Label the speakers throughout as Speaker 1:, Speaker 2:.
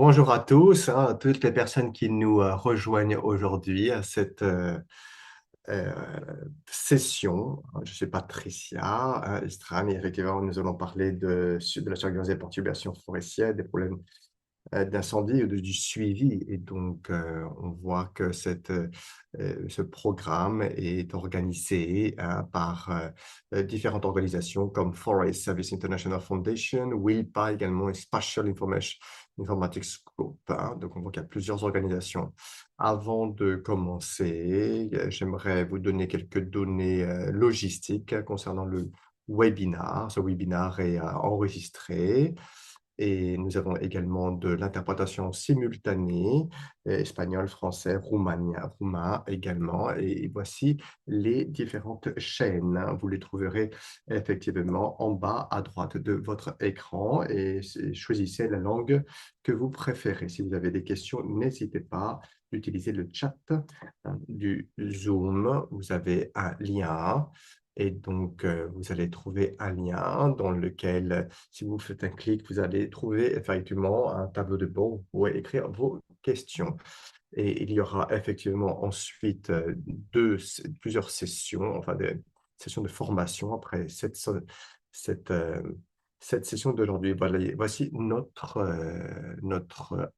Speaker 1: Bonjour à tous, à toutes les personnes qui nous rejoignent aujourd'hui à cette euh, session. Je suis Patricia Estran et effectivement, nous allons parler de la surveillance des perturbations forestières, des problèmes d'incendie ou du suivi. Et donc, on voit que ce programme est organisé par différentes organisations comme Forest Service International Foundation, WILPA également et Spatial Information Informatics Group, hein. Donc, on voit qu'il y a plusieurs organisations. Avant de commencer, j'aimerais vous donner quelques données logistiques concernant le webinar. Ce webinar est enregistré. Et nous avons également de l'interprétation simultanée, espagnol, français, roumain également. Et voici les différentes chaînes, hein. Vous les trouverez effectivement en bas à droite de votre écran et choisissez la langue que vous préférez. Si vous avez des questions, n'hésitez pas d'utiliser le chat du Zoom. Vous avez un lien. Et donc, vous allez trouver un lien dans lequel, si vous faites un clic, vous allez trouver effectivement un tableau de bord où vous pouvez écrire vos questions. Et il y aura effectivement ensuite plusieurs sessions, enfin des sessions de formation après cette, euh, cette session d'aujourd'hui. Voilà, voici notre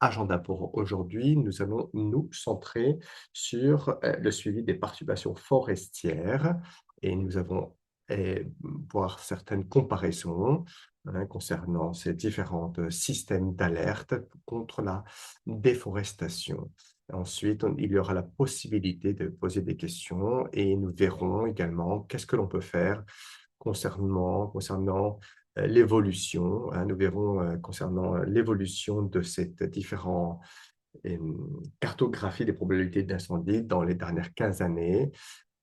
Speaker 1: agenda pour aujourd'hui. Nous allons nous centrer sur le suivi des participations forestières et nous avons voir certaines comparaisons, hein, concernant ces différents systèmes d'alerte contre la déforestation. Ensuite, il y aura la possibilité de poser des questions et nous verrons également qu'est-ce que l'on peut faire concernant l'évolution, hein. Nous verrons concernant l'évolution de cette différente cartographie des probabilités d'incendie dans les dernières 15 années.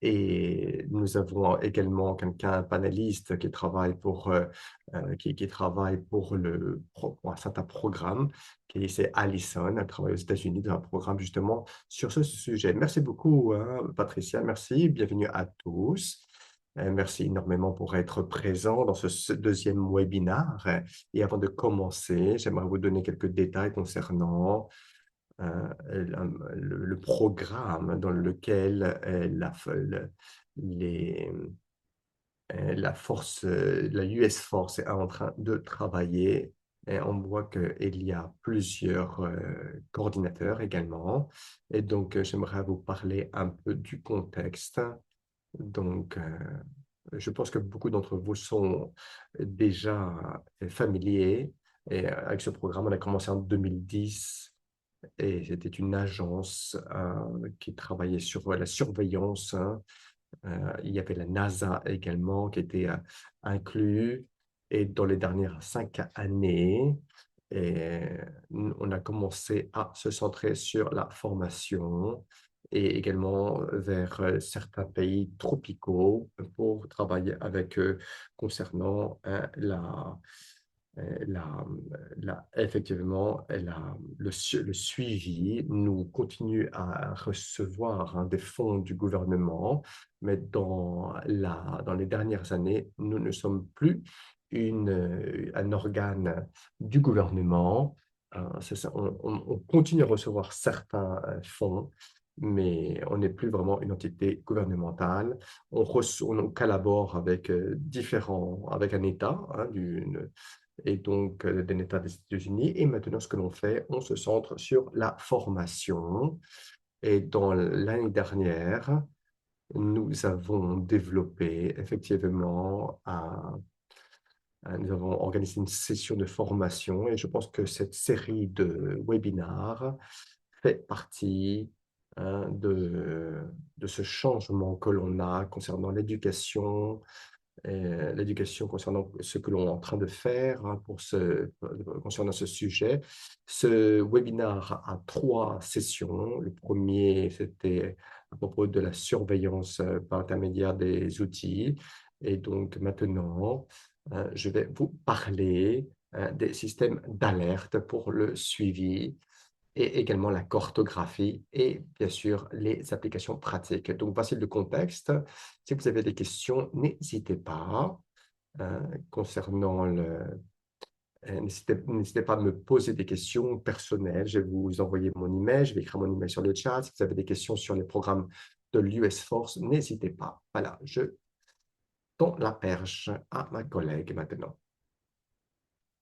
Speaker 1: Et nous avons également quelqu'un, un panéliste qui travaille pour un certain programme, c'est Allison, elle travaille aux États-Unis dans un programme justement sur ce sujet. Merci beaucoup, hein, Patricia, merci, bienvenue à tous. Merci énormément pour être présent dans ce deuxième webinaire. Et avant de commencer, j'aimerais vous donner quelques détails concernant le programme dans lequel les, la force, la US Force est en train de travailler. Et on voit qu'il y a plusieurs coordinateurs également. Et donc, j'aimerais vous parler un peu du contexte. Donc, je pense que beaucoup d'entre vous sont déjà familiers avec ce programme. On a commencé en 2010 et c'était une agence qui travaillait sur la surveillance, hein. Il y avait la NASA également qui était inclus. Et dans les dernières 5 années, et on a commencé à se centrer sur la formation et également vers certains pays tropicaux pour travailler avec eux concernant effectivement, le suivi. Nous continuons à recevoir, hein, des fonds du gouvernement, mais dans les dernières années, nous ne sommes plus un organe du gouvernement. C'est ça, on continue à recevoir certains fonds, mais on n'est plus vraiment une entité gouvernementale. On collabore avec avec un État, hein, et donc d'un État des États-Unis. Et maintenant, ce que l'on fait, on se centre sur la formation. Et dans l'année dernière, nous avons développé effectivement nous avons organisé une session de formation et je pense que cette série de webinars fait partie, hein, de ce changement que l'on a concernant l'éducation concernant ce que l'on est en train de faire, hein, concernant ce sujet. Ce webinaire a 3 sessions. Le premier, c'était à propos de la surveillance par intermédiaire des outils. Et donc maintenant, je vais vous parler des systèmes d'alerte pour le suivi et également la cartographie et bien sûr les applications pratiques. Donc, voici le contexte. Si vous avez des questions, n'hésitez pas concernant N'hésitez pas à me poser des questions personnelles. Je vais vous envoyer mon email. Je vais écrire mon email sur le chat. Si vous avez des questions sur les programmes de l'US Force, n'hésitez pas. Voilà, je tends la perche à ma collègue maintenant.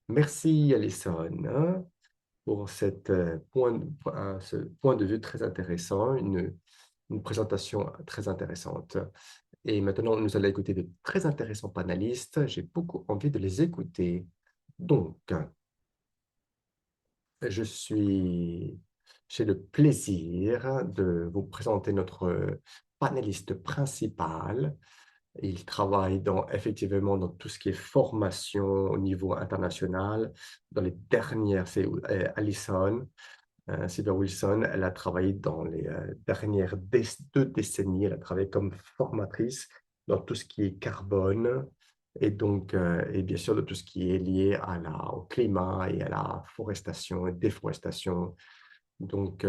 Speaker 1: Merci, Alison, hein, pour ce point de vue très intéressant, une présentation très intéressante. Et maintenant, nous allons écouter de très intéressants panélistes. J'ai beaucoup envie de les écouter. Donc, je suis, j'ai le plaisir de vous présenter notre panéliste principal. Il travaille effectivement dans tout ce qui est formation au niveau international. Dans les dernières, c'est Alison. Sylvia Wilson, elle a travaillé dans les dernières 2 décennies, elle a travaillé comme formatrice dans tout ce qui est carbone et donc, et bien sûr, de tout ce qui est lié au climat et à la forestation et déforestation. Donc,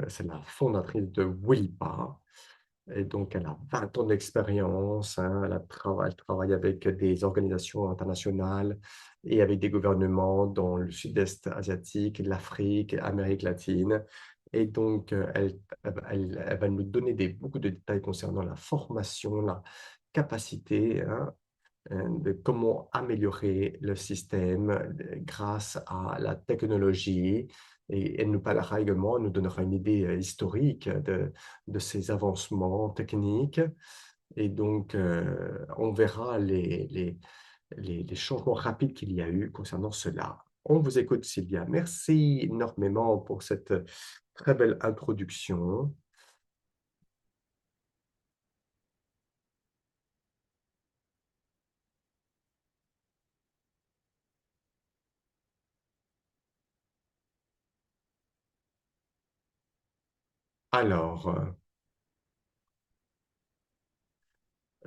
Speaker 1: c'est la fondatrice de WILPA. Et donc, elle a 20 ans d'expérience, hein. Elle travaille avec des organisations internationales et avec des gouvernements dans le sud-est asiatique, l'Afrique, l'Amérique latine. Et donc, elle va nous donner beaucoup de détails concernant la formation, la capacité, hein, de comment améliorer le système grâce à la technologie. Et elle nous parlera également, elle nous donnera une idée historique de ces avancements techniques. Et donc, on verra les changements rapides qu'il y a eu concernant cela. On vous écoute, Sylvia. Merci énormément pour cette très belle introduction. Alors,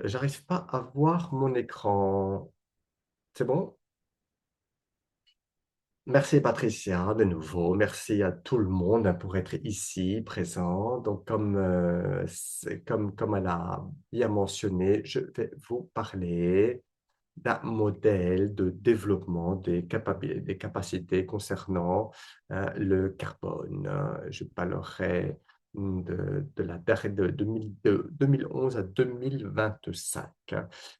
Speaker 1: j'arrive pas à voir mon écran. C'est bon? Merci Patricia, de nouveau. Merci à tout le monde pour être ici, présent. Donc, comme elle a bien mentionné, je vais vous parler d'un modèle de développement des capacités concernant le carbone. Je parlerai de la période de 2011 à 2025.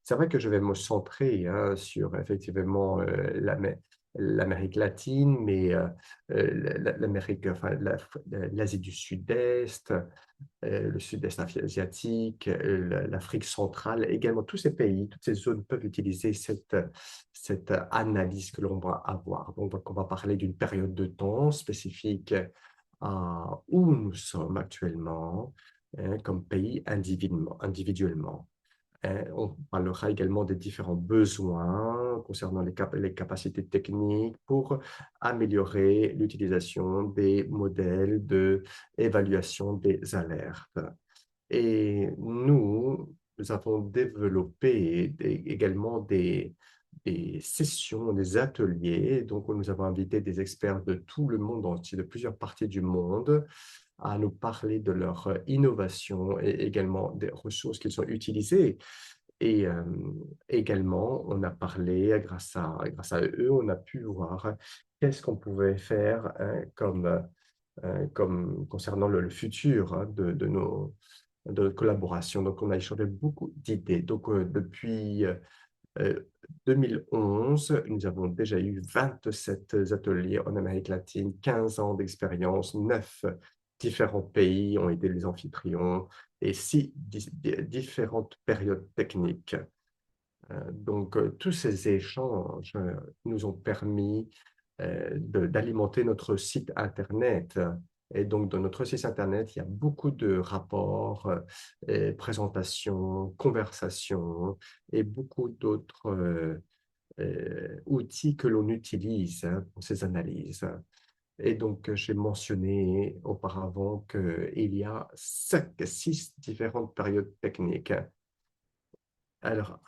Speaker 1: C'est vrai que je vais me centrer sur effectivement l'Amérique latine, mais l'Asie du Sud-Est, le sud-est asiatique, l'Afrique centrale, également tous ces pays, toutes ces zones peuvent utiliser cette analyse que l'on va avoir. Donc, on va parler d'une période de temps spécifique à où nous sommes actuellement, hein, comme pays individuellement. On parlera également des différents besoins concernant les capacités techniques pour améliorer l'utilisation des modèles d'évaluation des alertes. Et nous avons développé également des sessions, des ateliers. Donc, nous avons invité des experts de tout le monde entier, de plusieurs parties du monde, à nous parler de leur innovation et également des ressources qu'ils ont utilisées. Et également, on a parlé, grâce à eux, on a pu voir qu'est-ce qu'on pouvait faire comme concernant le futur de notre collaboration. Donc, on a échangé beaucoup d'idées. Donc, depuis 2011, nous avons déjà eu 27 ateliers en Amérique latine, 15 ans d'expérience, 9 différents pays ont été les amphitryons et 6 différentes périodes techniques. Donc, tous ces échanges nous ont permis d'alimenter notre site Internet. Et donc, dans notre site Internet, il y a beaucoup de rapports, présentations, conversations et beaucoup d'autres outils que l'on utilise pour ces analyses. Et donc, j'ai mentionné auparavant qu'il y a 6 différentes périodes techniques. Alors,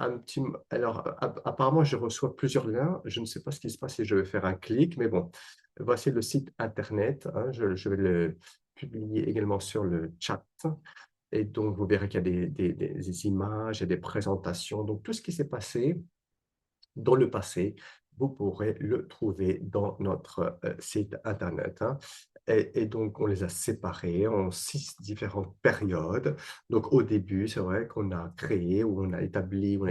Speaker 1: apparemment, je reçois plusieurs liens. Je ne sais pas ce qui se passe si je vais faire un clic, mais bon, voici le site Internet, hein. Je vais le publier également sur le chat. Et donc, vous verrez qu'il y a des images et des présentations. Donc, tout ce qui s'est passé dans le passé vous pourrez le trouver dans notre site Internet, hein. Et donc, on les a séparés en 6 différentes périodes. Donc, au début, c'est vrai qu'on a créé ou on a établi, on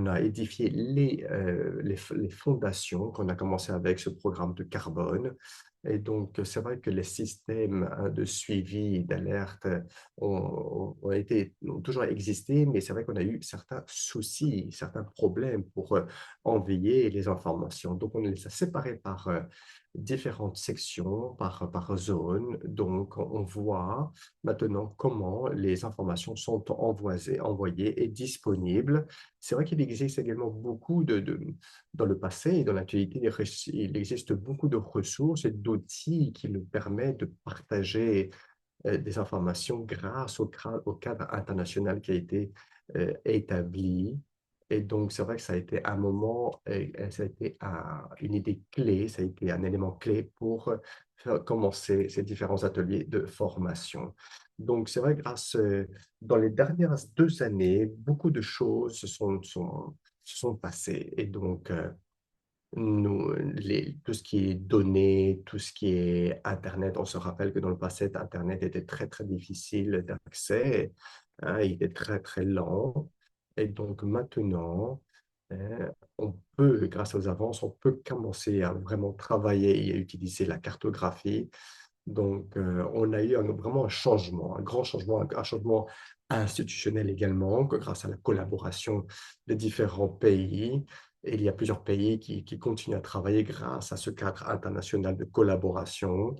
Speaker 1: a édifié les fondations, qu'on a commencé avec ce programme de carbone. Et donc, c'est vrai que les systèmes hein, de suivi, d'alerte ont toujours existé, mais c'est vrai qu'on a eu certains soucis, certains problèmes pour envoyer les informations. Donc, on les a séparés par différentes sections, par zone. Donc, on voit maintenant comment les informations sont envoyées et disponibles. C'est vrai qu'il existe également dans le passé et dans l'actualité, il existe beaucoup de ressources et d'outils qui nous permettent de partager des informations grâce au cadre international qui a été établi. Et donc, c'est vrai que ça a été un moment, ça a été une idée clé, ça a été un élément clé pour commencer ces différents ateliers de formation. Donc, c'est vrai, dans les dernières 2 années, beaucoup de choses se sont passées. Et donc, tout ce qui est données, tout ce qui est Internet, on se rappelle que dans le passé, Internet était très, très difficile d'accès, hein, il était très, très lent. Et donc maintenant, on peut, grâce aux avances, on peut commencer à vraiment travailler et à utiliser la cartographie. Donc, on a eu vraiment un changement, un grand changement, un changement institutionnel également, que grâce à la collaboration des différents pays. Et il y a plusieurs pays qui continuent à travailler grâce à ce cadre international de collaboration.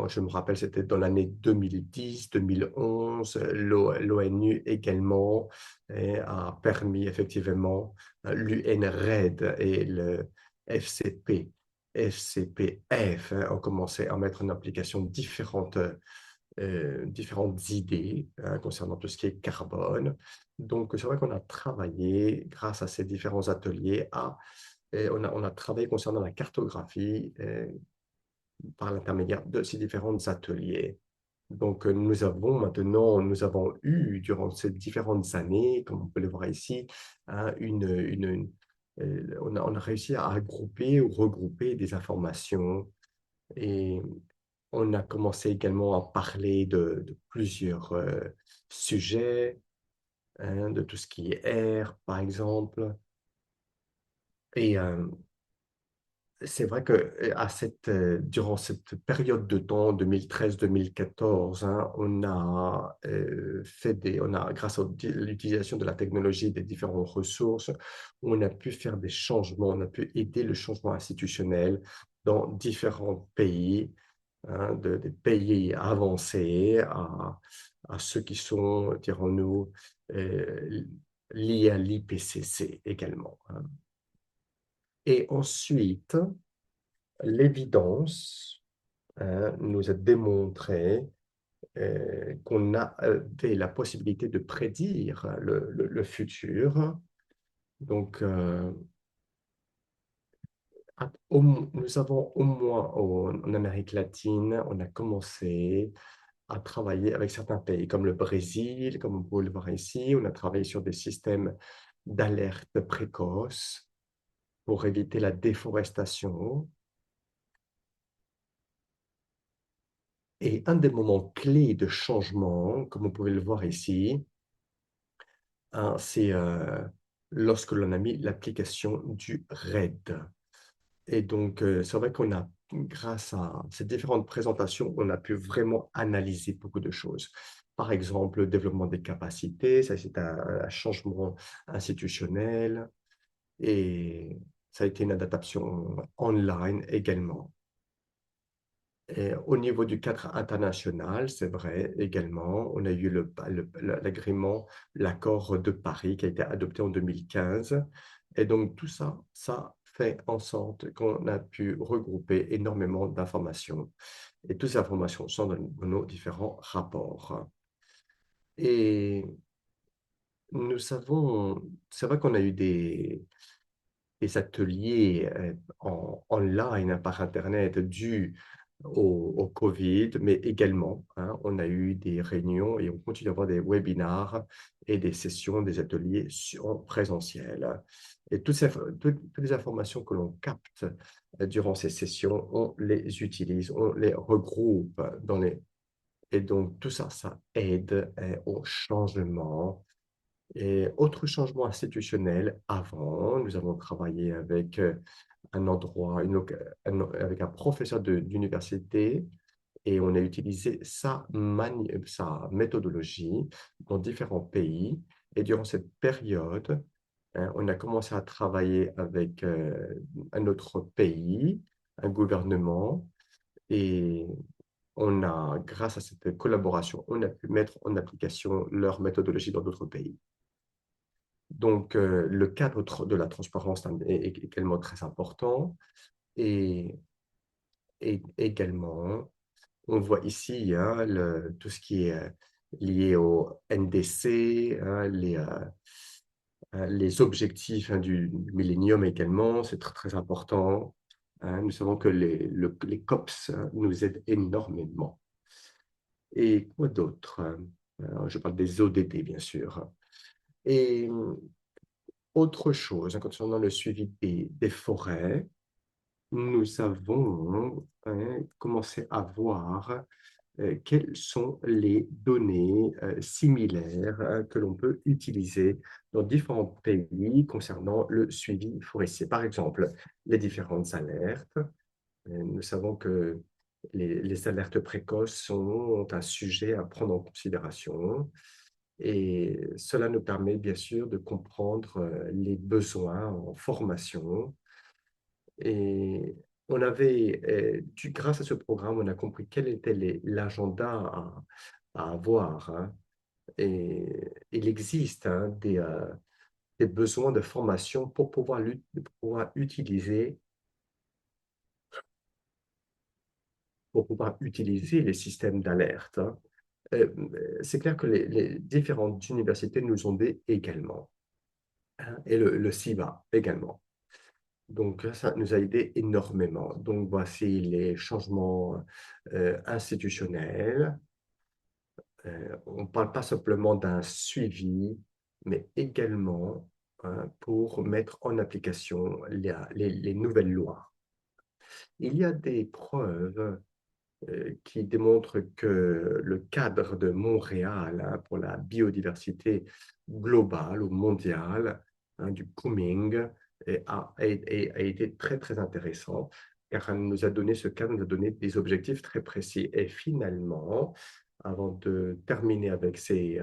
Speaker 1: Je me rappelle, c'était dans l'année 2010, 2011. L'ONU également a permis effectivement l'UNRED et le FCP, FCPF hein, ont commencé à mettre en application différentes idées hein, concernant tout ce qui est carbone. Donc, c'est vrai qu'on a travaillé grâce à ces différents ateliers et on a travaillé concernant la cartographie par l'intermédiaire de ces différents ateliers. Donc, nous avons eu durant ces différentes années, comme on peut le voir ici, hein, on a réussi à regrouper ou regrouper des informations et on a commencé également à parler de plusieurs sujets, hein, de tout ce qui est air, par exemple. Et c'est vrai que durant cette période de temps, 2013-2014, hein, grâce à l'utilisation de la technologie et des différentes ressources, on a pu faire des changements, on a pu aider le changement institutionnel dans différents pays, hein, des pays avancés à ceux qui sont, dirons-nous, euh, liés à l'IPCC également, hein. Et ensuite, l'évidence nous a démontré qu'on avait la possibilité de prédire le futur. Donc, nous avons au moins en Amérique latine, on a commencé à travailler avec certains pays comme le Brésil, comme vous pouvez le voir ici. On a travaillé sur des systèmes d'alerte précoce pour éviter la déforestation. Et un des moments clés de changement, comme vous pouvez le voir ici, hein, c'est lorsque l'on a mis l'application du RED. Et donc, c'est vrai grâce à ces différentes présentations, on a pu vraiment analyser beaucoup de choses. Par exemple, le développement des capacités, ça c'est un changement institutionnel et ça a été une adaptation online également. Et au niveau du cadre international, c'est vrai également, on a eu l'agrément, l'accord de Paris qui a été adopté en 2015. Et donc tout ça, ça fait en sorte qu'on a pu regrouper énormément d'informations. Et toutes ces informations sont dans nos différents rapports. Et c'est vrai qu'on a eu des ateliers en ligne par Internet au Covid, mais également, hein, on a eu des réunions et on continue à avoir des webinars et des sessions, des ateliers en présentiel. Et toutes les informations que l'on capte durant ces sessions, on les utilise, on les regroupe dans les... Et donc, tout ça, ça aide au changement. Et autre changement institutionnel, avant, nous avons travaillé avec un endroit, avec un professeur d'université et on a utilisé sa méthodologie dans différents pays. Et durant cette période, hein, on a commencé à travailler avec un autre pays, un gouvernement, et grâce à cette collaboration, on a pu mettre en application leur méthodologie dans d'autres pays. Donc, le cadre de la transparence est également très important. Et, et également, on voit ici hein, tout ce qui est lié au NDC, hein, les objectifs hein, du millénium également, c'est très, très important. Hein. Nous savons que les COPS hein, nous aident énormément. Et quoi d'autre? Je parle des ODD, bien sûr. Et autre chose, hein, concernant le suivi des forêts, nous avons hein, commencé à voir quelles sont les données similaires que l'on peut utiliser dans différents pays concernant le suivi forestier. Par exemple, les différentes alertes. Nous savons que les alertes précoces sont un sujet à prendre en considération et cela nous permet bien sûr de comprendre les besoins en formation et grâce à ce programme, on a compris quel était l'agenda à avoir. Hein. Et il existe hein, des besoins de formation pour pouvoir utiliser les systèmes d'alerte. Hein. C'est clair que les différentes universités nous ont dit également, hein, et le CIVA également. Donc, ça nous a aidé énormément. Donc, voici les changements institutionnels. On ne parle pas simplement d'un suivi, mais également pour mettre en application les nouvelles lois. Il y a des preuves qui démontrent que le cadre de Montréal hein, pour la biodiversité globale ou mondiale, hein, du Kunming, a été très, très intéressant, car elle nous a donné ce cadre, nous a donné des objectifs très précis. Et finalement, avant de terminer avec ces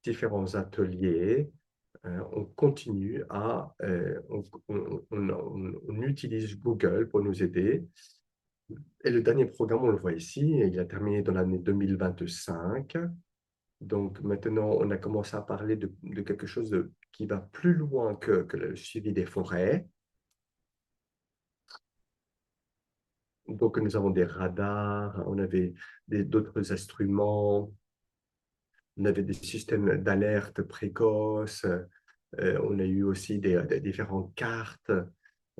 Speaker 1: différents ateliers, on continue on utilise Google pour nous aider et le dernier programme, on le voit ici, il a terminé dans l'année 2025. Donc maintenant, on a commencé à parler de quelque chose qui va plus loin que le suivi des forêts. Donc nous avons des radars, on avait d'autres instruments, on avait des systèmes d'alerte précoces, on a eu aussi des différentes cartes,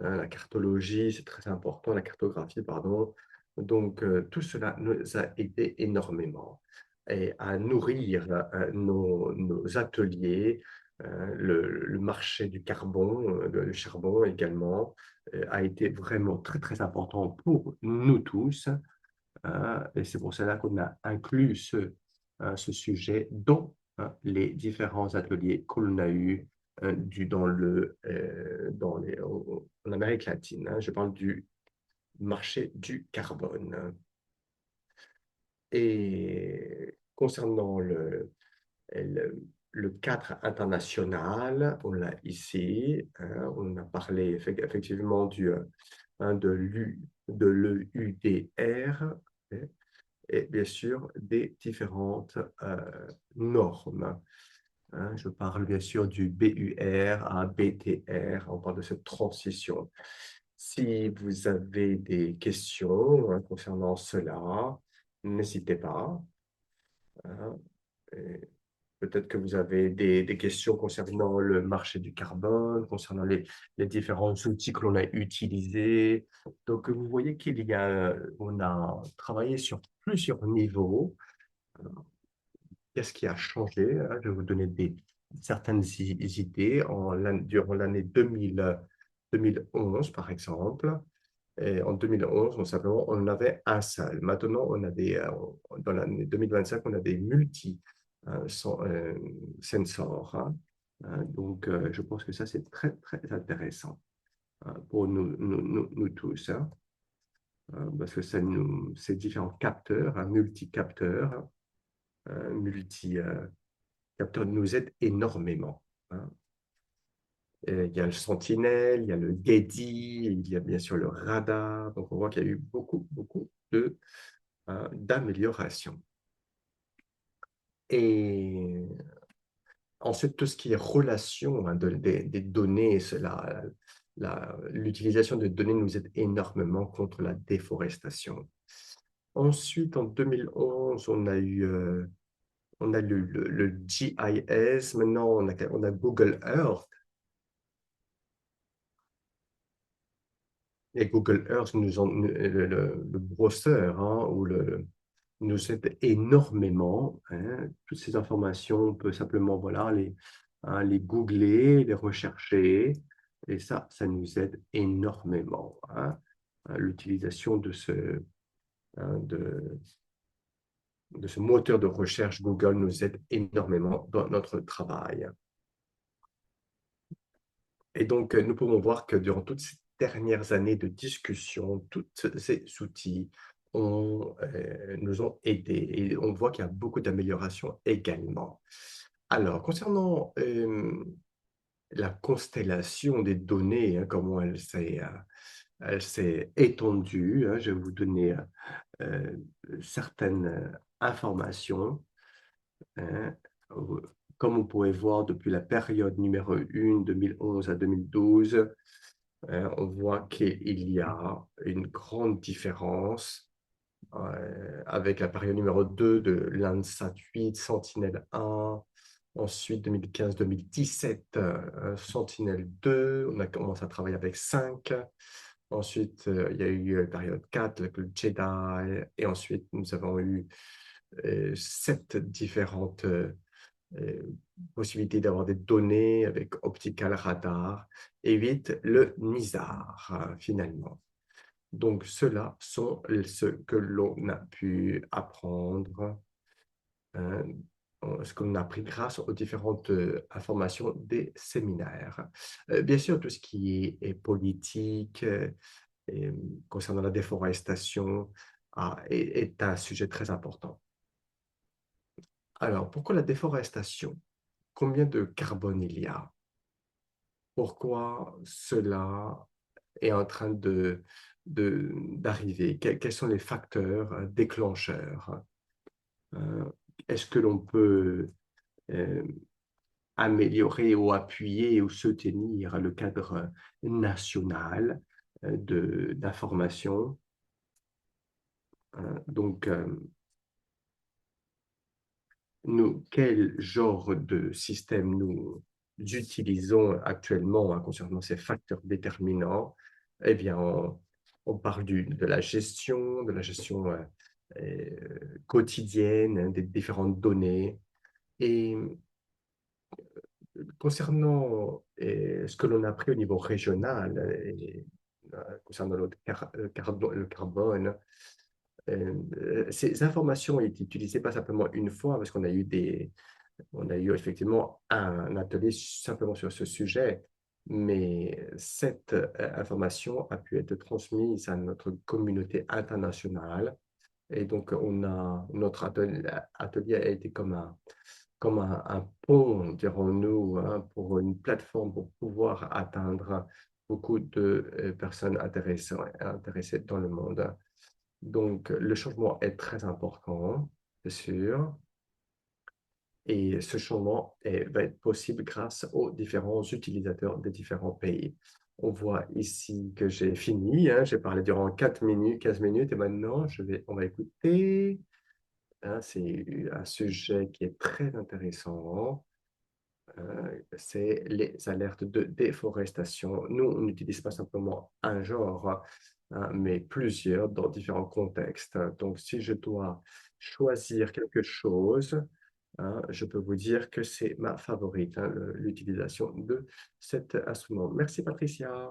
Speaker 1: hein, la cartologie, c'est très important, la cartographie, pardon. Donc, tout cela nous a aidé énormément et à nourrir nos ateliers. Le marché du carbone, le charbon également, a été vraiment très, très important pour nous tous. Et c'est pour cela qu'on a inclus ce sujet dans les différents ateliers qu'on a eus en Amérique latine. Hein. Je parle du marché du carbone. Et concernant le cadre international, on l'a ici, hein, on a parlé effectivement hein, de l'EUDR et bien sûr des différentes normes. Hein. Je parle bien sûr du BUR à BTR, on parle de cette transition. Si vous avez des questions hein, concernant cela, n'hésitez pas. Hein. Peut-être que vous avez des questions concernant le marché du carbone, concernant les différents outils que l'on a utilisés. Donc, vous voyez on a travaillé sur plusieurs niveaux. Qu'est-ce qui a changé? Hein? Je vais vous donner certaines idées. Durant l'année 2011, par exemple, et en 2011, simplement, on en avait un seul. Maintenant, dans l'année 2025, on a des sensors. Hein. Donc, je pense que ça, c'est très, très intéressant pour nous tous. Hein, parce que ces différents capteurs, multi-capteurs, multi-capteurs nous aident énormément. Hein. Et il y a le Sentinelle, il y a le Getty, il y a bien sûr le radar. Donc, on voit qu'il y a eu beaucoup, beaucoup d'améliorations. Et ensuite, tout ce qui est relation hein, des données, l'utilisation de données nous aide énormément contre la déforestation. Ensuite, en 2011, on a le GIS. Maintenant, on a Google Earth. Et Google Earth, le browser, hein, nous aide énormément. Hein. Toutes ces informations, on peut simplement voilà, les googler, les rechercher. Et ça nous aide énormément. Hein. L'utilisation hein, de ce moteur de recherche Google nous aide énormément dans notre travail. Et donc, nous pouvons voir que durant toutes ces dernières années de discussion, tous ces outils nous ont aidés et on voit qu'il y a beaucoup d'améliorations également. Alors, concernant la constellation des données, hein, comment elle s'est étendue, hein, je vais vous donner euh, certaines informations. Hein. Comme on pourrait voir depuis la période numéro 1, 2011 à 2012, on voit qu'il y a une grande différence avec la période numéro 2 de Landsat 8, Sentinelle-1, ensuite 2015-2017, Sentinelle-2, on a commencé à travailler avec 5, ensuite il y a eu la période 4 avec le Jedi, et ensuite nous avons eu 7 différentes euh, possibilités d'avoir des données avec optical radar, et 8 le NISAR finalement. Donc, ceux-là sont ce que l'on a pu apprendre, euh, ce qu'on a appris grâce aux différentes informations des séminaires. Bien sûr, tout ce qui est politique, et, concernant la déforestation, est un sujet très important. Alors, pourquoi la déforestation? Combien de carbone il y a? Pourquoi cela est en train d'arriver? Quels sont les facteurs déclencheurs? Euh, Est-ce que l'on peut euh, améliorer ou appuyer ou soutenir le cadre national d'information? Donc, quel genre de système nous utilisons actuellement hein, concernant ces facteurs déterminants? Eh bien, on parle de la gestion quotidienne hein, des différentes données. Et concernant ce que l'on a appris au niveau régional, concernant le carbone, ces informations ont été utilisées pas simplement une fois, parce qu'on a eu on a eu effectivement un atelier simplement sur ce sujet, mais cette information a pu être transmise à notre communauté internationale. Et donc, notre atelier a été comme un pont, dirons-nous, hein, pour une plateforme pour pouvoir atteindre beaucoup de personnes intéressées dans le monde. Donc, le changement est très important, c'est sûr. Et ce changement va être possible grâce aux différents utilisateurs des différents pays. On voit ici que j'ai fini. Hein, j'ai parlé durant 4 minutes, 15 minutes, et maintenant, on va écouter hein, c'est un sujet qui est très intéressant. C'est les alertes de déforestation. Nous, on n'utilise pas simplement un genre, hein, mais plusieurs dans différents contextes. Donc, si je dois choisir quelque chose, hein, je peux vous dire que c'est ma favorite, hein, l'utilisation de cet instrument. Merci, Patricia.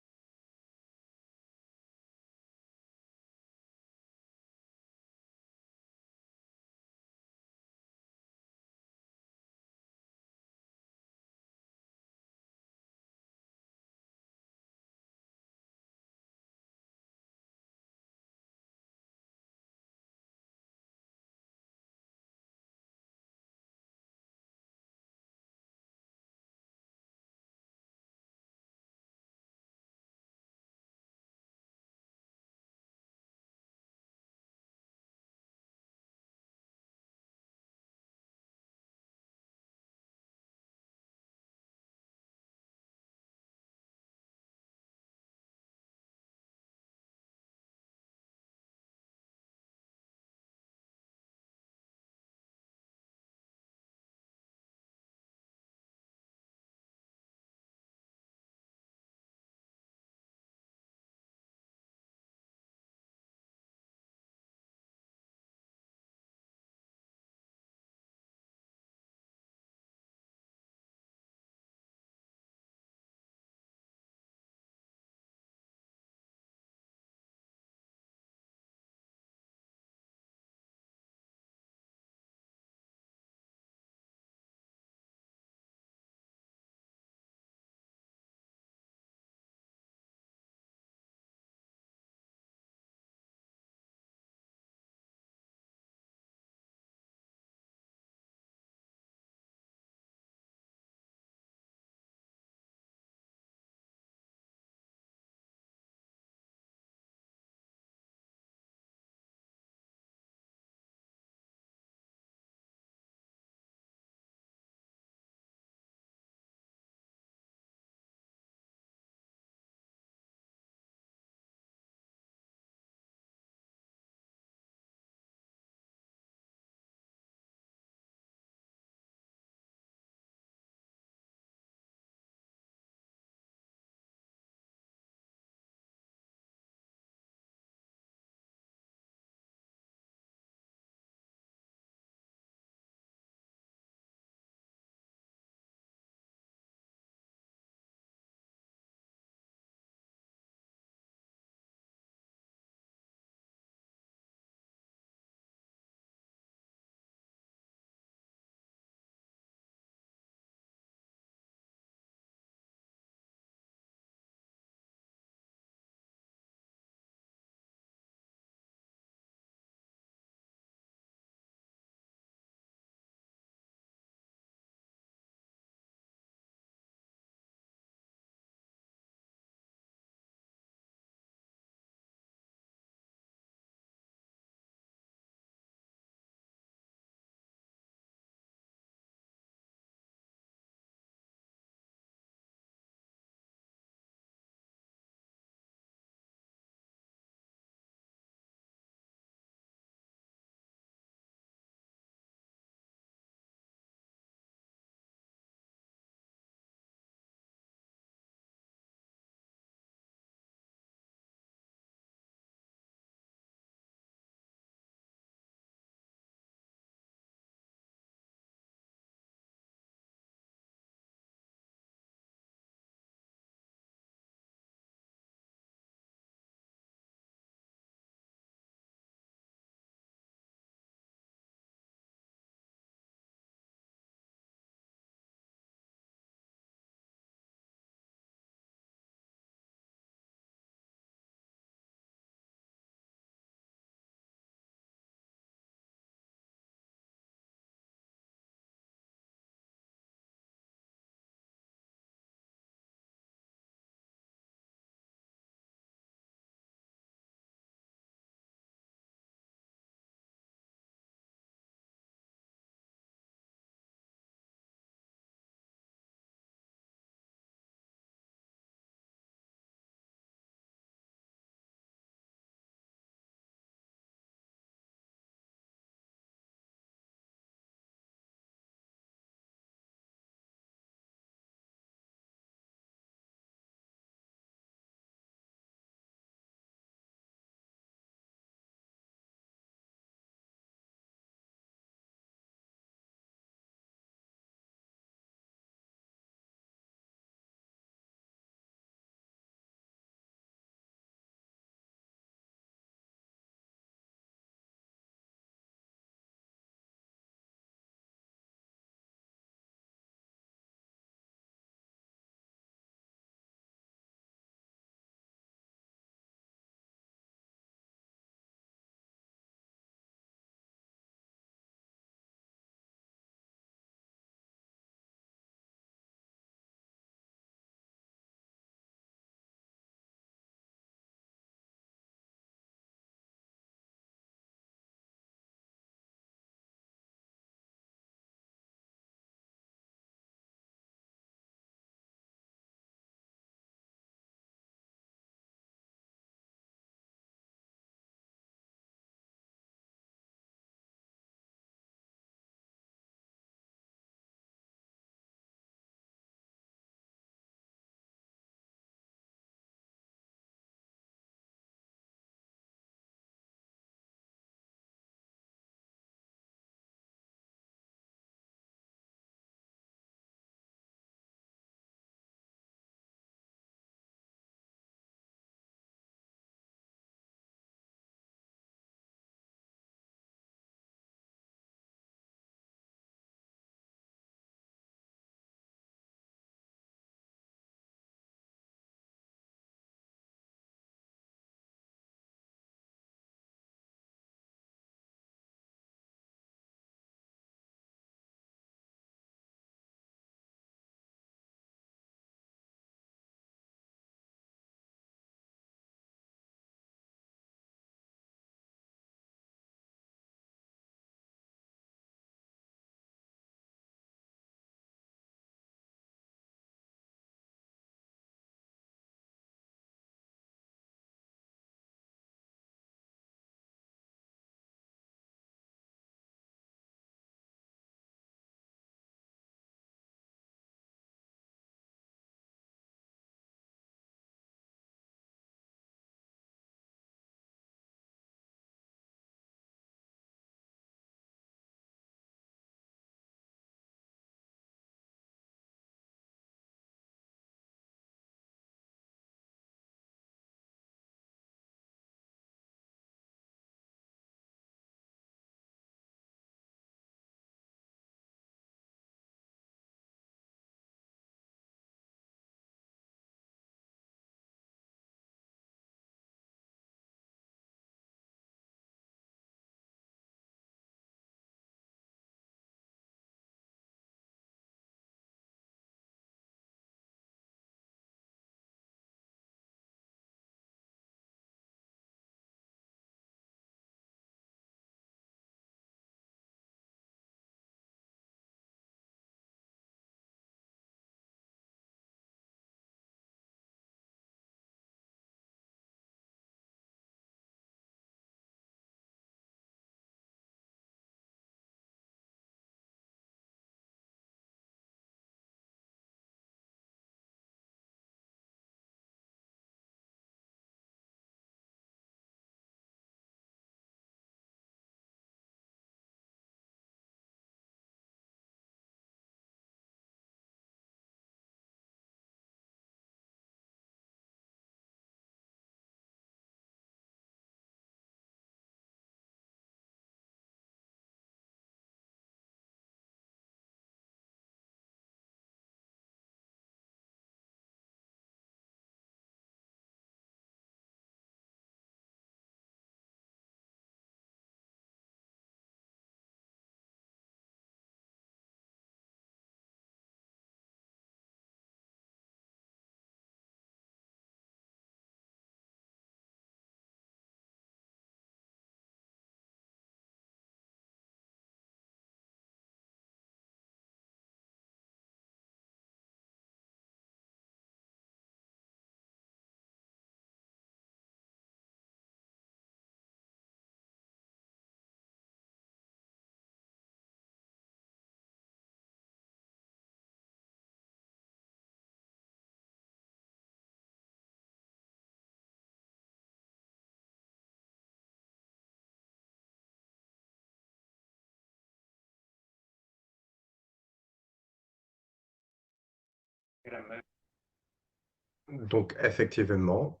Speaker 1: Donc, effectivement,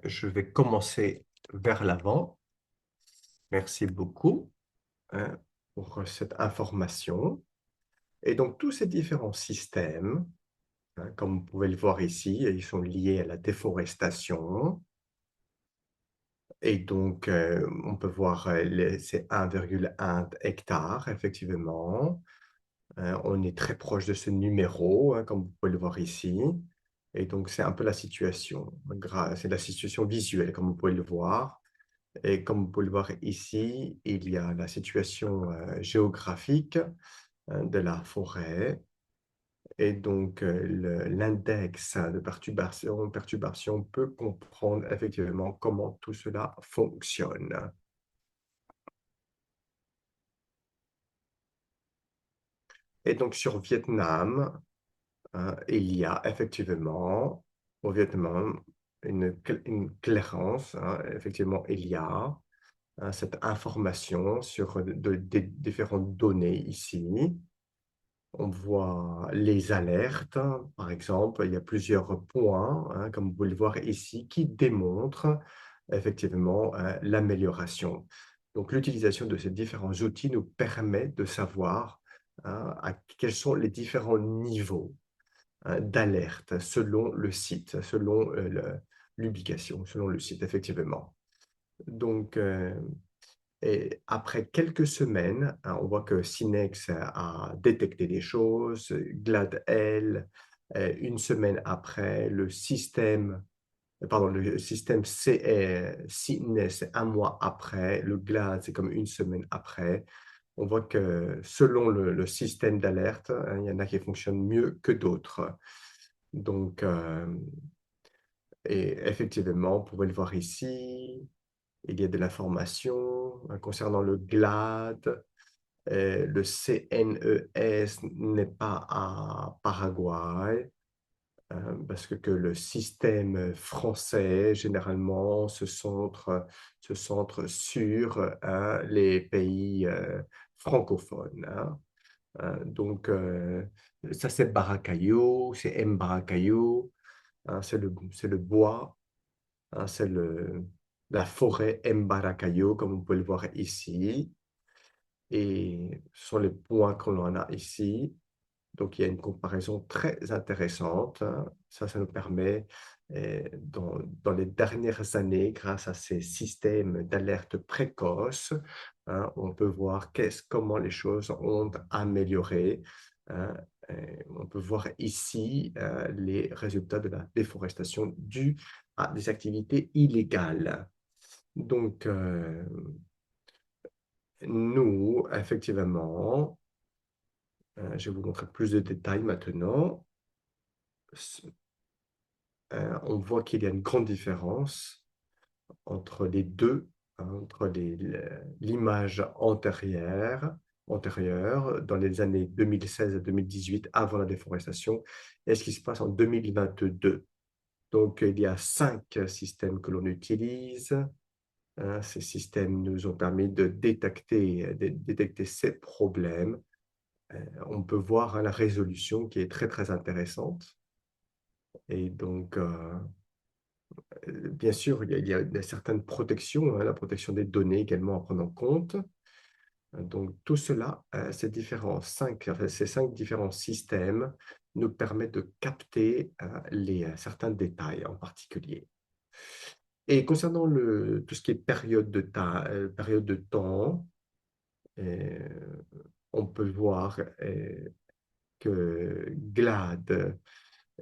Speaker 1: je vais commencer vers l'avant. Merci beaucoup hein, pour cette information. Et donc, tous ces différents systèmes, comme vous pouvez le voir ici, ils sont liés à la déforestation. Et donc, on peut voir, c'est 1,1 hectare, effectivement. On est très proche de ce numéro, hein, comme vous pouvez le voir ici. Et donc, c'est un peu la situation. C'est la situation visuelle, comme vous pouvez le voir. Et comme vous pouvez le voir ici, il y a la situation géographique de la forêt. Et donc, l'index de perturbation peut comprendre effectivement comment tout cela fonctionne. Et donc, sur Vietnam, il y a effectivement au Vietnam une clairance. Effectivement, il y a cette information sur des différentes données ici. On voit les alertes, par exemple, il y a plusieurs points, comme vous pouvez le voir ici, qui démontrent effectivement l'amélioration. Donc, l'utilisation de ces différents outils nous permet de savoir quels sont les différents niveaux d'alerte selon le site, selon l'ubication, selon le site, effectivement. Donc, et après quelques semaines, on voit que Sinex a détecté des choses, GLAD, elle, une semaine après, le système CNES, c'est un mois après, le GLAD, c'est comme une semaine après. On voit que selon le système d'alerte, il y en a qui fonctionnent mieux que d'autres. Donc, et effectivement, vous pouvez le voir ici, il y a de l'information concernant le GLAD. Le CNES n'est pas à Paraguay, parce que le système français, généralement, se centre sur les pays francophones. Donc, ça, c'est Baracayo, c'est Mbaracayo, c'est le bois, c'est la forêt Mbaracayo, comme vous pouvez le voir ici. Et ce sont les points qu'on en a ici. Donc, il y a une comparaison très intéressante. Ça nous permet, dans les dernières années, grâce à ces systèmes d'alerte précoce, on peut voir comment les choses ont amélioré. hein. On peut voir ici les résultats de la déforestation due à des activités illégales. Donc, nous, effectivement, je vais vous montrer plus de détails maintenant. On voit qu'il y a une grande différence entre les deux, entre l'image antérieure, dans les années 2016 à 2018, avant la déforestation, et ce qui se passe en 2022. Donc, il y a 5 systèmes que l'on utilise. Ces systèmes nous ont permis de détecter ces problèmes. On peut voir la résolution qui est très, très intéressante. Et donc, bien sûr, il y a une certaine protection, la protection des données également à prendre en compte. Donc, tout cela, ces 5 différents systèmes nous permettent de capter certains détails en particulier. Et concernant tout ce qui est période de temps, euh, on peut voir que GLAD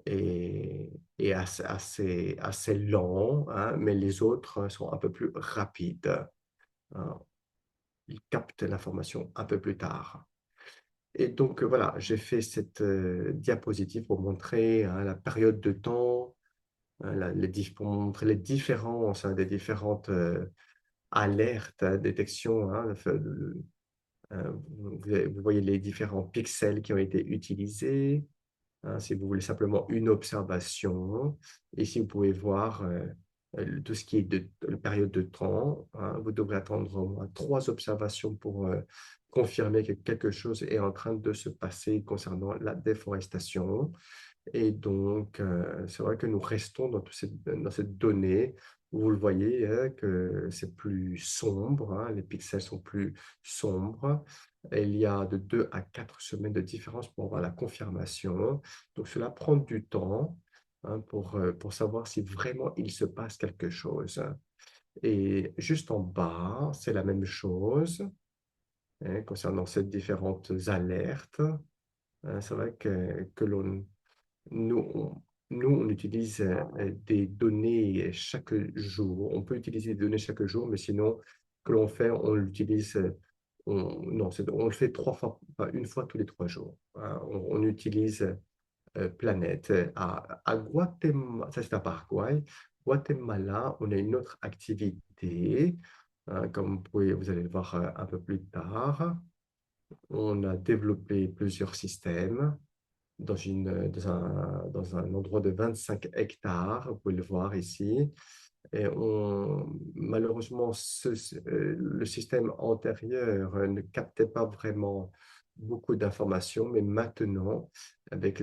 Speaker 1: est assez lent, mais les autres sont un peu plus rapides. hein. Ils captent l'information un peu plus tard. Et donc, voilà, j'ai fait cette diapositive pour montrer la période de temps, pour montrer les différences des différentes alertes, détections. Vous voyez les différents pixels qui ont été utilisés. Si vous voulez simplement une observation, ici vous pouvez voir tout ce qui est de la période de temps. Hein. Vous devrez attendre au moins 3 observations pour confirmer que quelque chose est en train de se passer concernant la déforestation. Et donc, c'est vrai que nous restons dans cette donnée. Vous le voyez, hein, que c'est plus sombre, hein, les pixels sont plus sombres. Et il y a de 2 à 4 semaines de différence pour avoir la confirmation. Donc, cela prend du temps, hein, pour savoir si vraiment il se passe quelque chose. Et juste en bas, c'est la même chose, hein, concernant ces différentes alertes. Hein, c'est vrai que nous, on, on utilise des données chaque jour. On peut utiliser des données chaque jour, mais sinon, que l'on fait, on l'utilise, non, on le fait 3 fois, enfin, une fois tous les 3 jours. Hein. On utilise Planète. À Guatemala, ça c'est à Paraguay. Guatemala, on a une autre activité, hein, comme vous allez le voir un peu plus tard. On a développé plusieurs systèmes dans un endroit de 25 hectares, vous pouvez le voir ici. Et malheureusement, le système antérieur ne captait pas vraiment beaucoup d'informations, mais maintenant, avec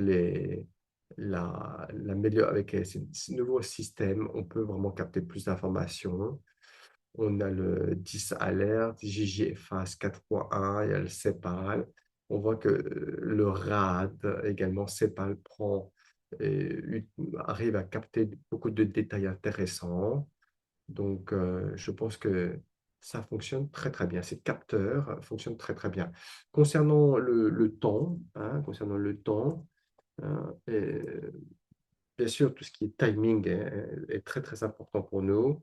Speaker 1: avec ces nouveaux systèmes, on peut vraiment capter plus d'informations. On a le 10 Alert, JJFAS 4.1, il y a le CEPAL. On voit que le RAD, également CEPAL, arrive à capter beaucoup de détails intéressants. Donc, je pense que ça fonctionne très, très bien. Ces capteurs fonctionnent très, très bien. Concernant le temps, hein, concernant le temps, hein, bien sûr, tout ce qui est timing est très, très important pour nous.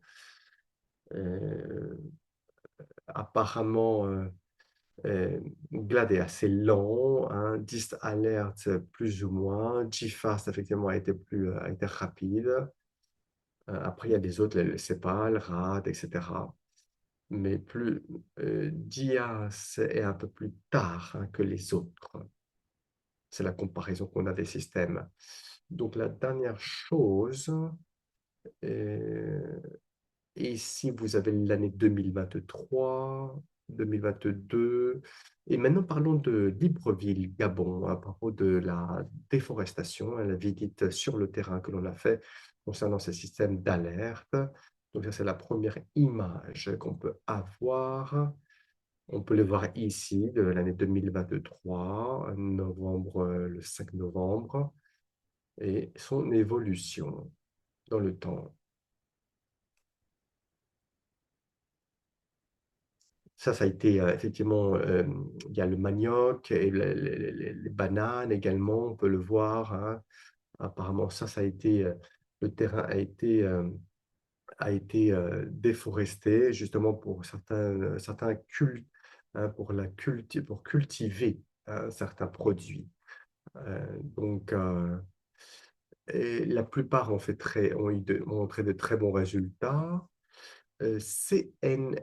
Speaker 1: Euh, Apparemment, GLAD est assez lent, hein, 10 Alert plus ou moins, GFAST effectivement a été rapide. Après, il y a des autres, le CEPAL, RAD, etc. Mais DIAS est un peu plus tard, hein, que les autres. C'est la comparaison qu'on a des systèmes. Donc, la dernière chose, euh, ici, vous avez l'année 2023, 2022. Et maintenant, parlons de Libreville, Gabon, à propos de la déforestation, hein, la visite sur le terrain que l'on a fait concernant ces systèmes d'alerte. Donc, ça, c'est la première image qu'on peut avoir. On peut le voir ici, de l'année 2023, novembre, le 5 novembre, et son évolution dans le temps. Ça a été effectivement, il y a le manioc et les bananes également, on peut le voir. Hein. Apparemment, ça a été, le terrain a été déforesté justement pour certains cultes, hein, pour cultiver certains produits. Donc, et la plupart ont montré de très bons résultats. CNS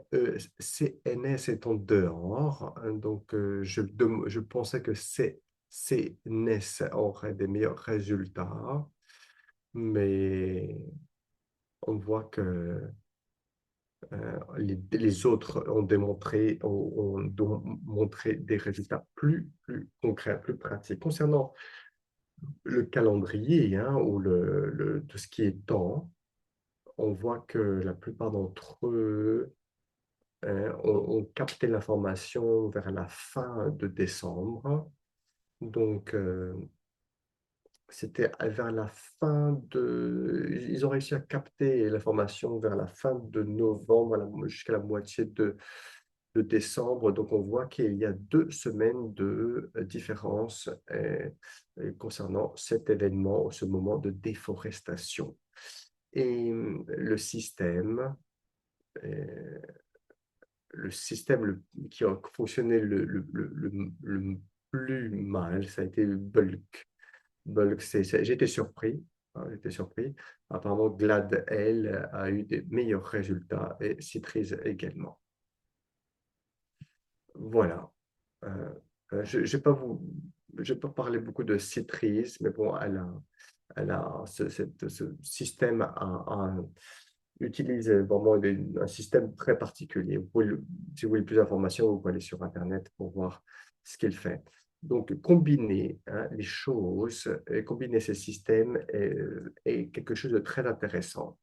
Speaker 1: est en dehors, hein, donc je pensais que CNS aurait des meilleurs résultats, mais on voit que les autres ont montré des résultats plus concrets, plus pratiques. Concernant le calendrier, hein, ou tout ce qui est temps, on voit que la plupart d'entre eux ont capté l'information vers la fin de décembre. Donc, c'était vers la fin de... Ils ont réussi à capter l'information vers la fin de novembre jusqu'à la moitié de décembre. Donc, on voit qu'il y a 2 semaines de différence concernant cet événement, ce moment de déforestation. Et euh, le système qui a fonctionné le plus mal, ça a été le Bulk. Bulk, j'étais surpris. Hein, j'étais surpris. Apparemment, Glad, elle, a eu des meilleurs résultats et Citrise également. Voilà. Euh, je ne vais pas je vais pas parler beaucoup de Citrise, mais bon, elle a ce système utilise vraiment un système très particulier. Si vous voulez plus d'informations, vous pouvez aller sur Internet pour voir ce qu'il fait. Donc, combiner les choses, combiner ces systèmes est quelque chose de très intéressant.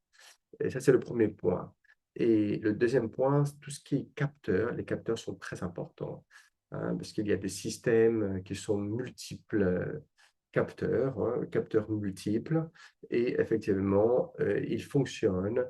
Speaker 1: Et ça, c'est le premier point. Et le deuxième point, tout ce qui est capteurs, les capteurs sont très importants, parce qu'il y a des systèmes qui sont multiples capteurs, capteurs multiples, et effectivement, ils fonctionnent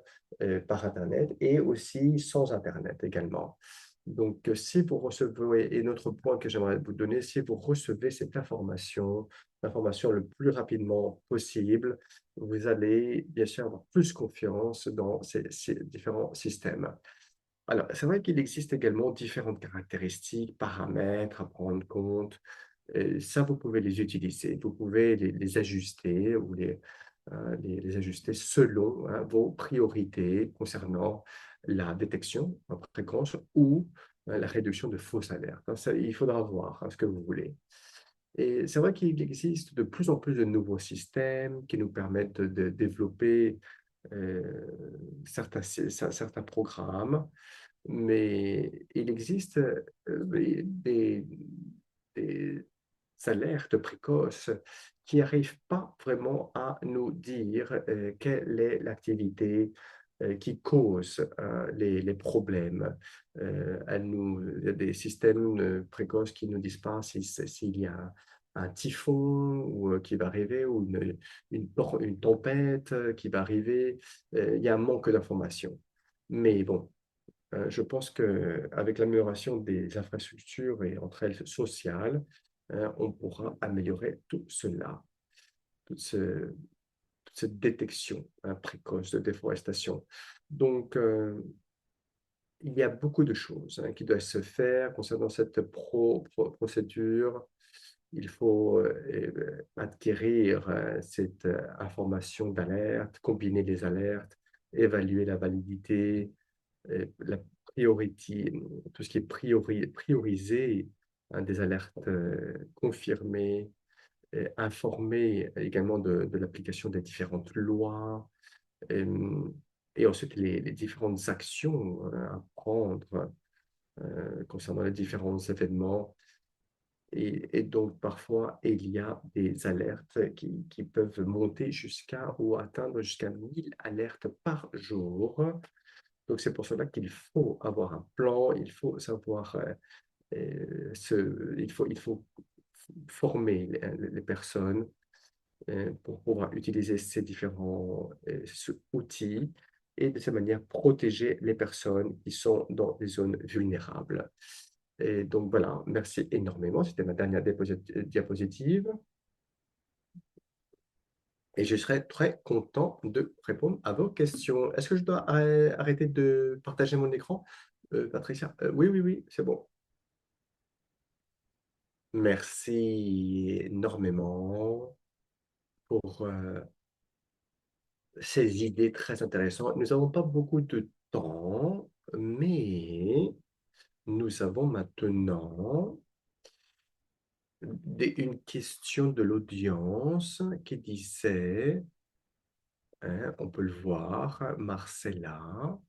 Speaker 1: par Internet et aussi sans Internet également. Donc, si vous recevez, et notre point que j'aimerais vous donner, si vous recevez cette information, l'information le plus rapidement possible, vous allez bien sûr avoir plus confiance dans ces différents systèmes. Alors, c'est vrai qu'il existe également différentes caractéristiques, paramètres à prendre compte. Et ça, vous pouvez les utiliser. Vous pouvez les ajuster ou les ajuster selon vos priorités concernant la détection en fréquence ou la réduction de fausses alertes. Ça, il faudra voir ce que vous voulez. Et c'est vrai qu'il existe de plus en plus de nouveaux systèmes qui nous permettent de développer euh, certains programmes, mais il existe des alertes précoces qui n'arrivent pas vraiment à nous dire quelle est l'activité qui cause les problèmes. Il y a des systèmes précoces qui ne nous disent pas s'il y a un typhon qui va arriver ou une tempête qui va arriver. Il y a un manque d'informations. Mais bon, je pense qu'avec l'amélioration des infrastructures et entre elles sociales, on pourra améliorer tout cela, toute, ce- toute cette détection précoce de déforestation. Donc, il y a beaucoup de choses qui doivent se faire concernant cette procédure. Il faut acquérir cette information d'alerte, combiner les alertes, évaluer la validité, la priorité, tout ce qui est priorisé, des alertes confirmées, informer également de l'application des différentes lois, euh, et ensuite les différentes actions à prendre concernant les différents événements. Et donc, parfois, il y a des alertes qui peuvent monter jusqu'à ou atteindre jusqu'à 1000 alertes par jour. Donc, c'est pour cela qu'il faut avoir un plan, il faut savoir, il faut former les personnes pour pouvoir utiliser ces différents outils et de cette manière protéger les personnes qui sont dans des zones vulnérables. Et donc voilà, merci énormément. C'était ma dernière diapositive. Et je serai très content de répondre à vos questions. Est-ce que je dois arrêter de partager mon écran, Patricia? Oui, oui, oui, c'est bon. Merci énormément pour ces idées très intéressantes. Nous n'avons pas beaucoup de temps, mais nous avons maintenant une question de l'audience qui disait, on peut le voir, Marcella.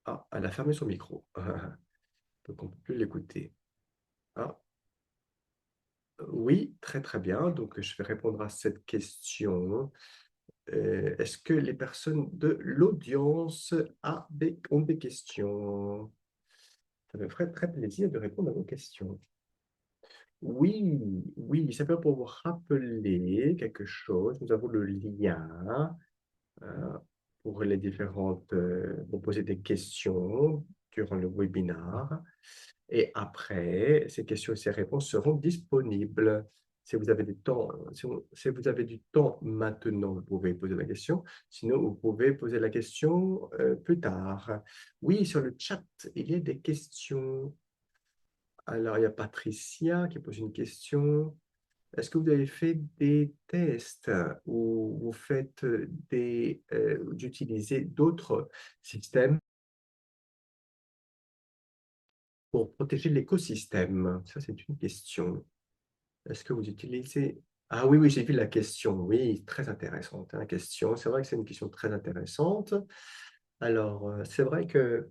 Speaker 1: Ah, elle a fermé son micro. Donc, on ne peut plus l'écouter. Ah, oui, très très bien. Donc, je vais répondre à cette question. Est-ce que les personnes de l'audience ont des questions? Ça me ferait très plaisir de répondre à vos questions. Oui, oui, ça peut pour vous rappeler quelque chose. Nous avons le lien euh, pour les différentes, pour poser des questions durant le webinaire. Et après, ces questions et ces réponses seront disponibles. Si vous avez du temps, si vous avez du temps maintenant, vous pouvez poser la question. Sinon, vous pouvez poser la question plus tard. Oui, sur le chat, il y a des questions. Alors, il y a Patricia qui pose une question. Est-ce que vous avez fait des tests ou vous faites d'utiliser d'autres systèmes pour protéger l'écosystème? Ça, c'est une question. Est-ce que vous utilisez Ah oui, oui, j'ai vu la question. Oui, très intéressante, hein, question. C'est vrai que c'est une question très intéressante. Alors, c'est vrai que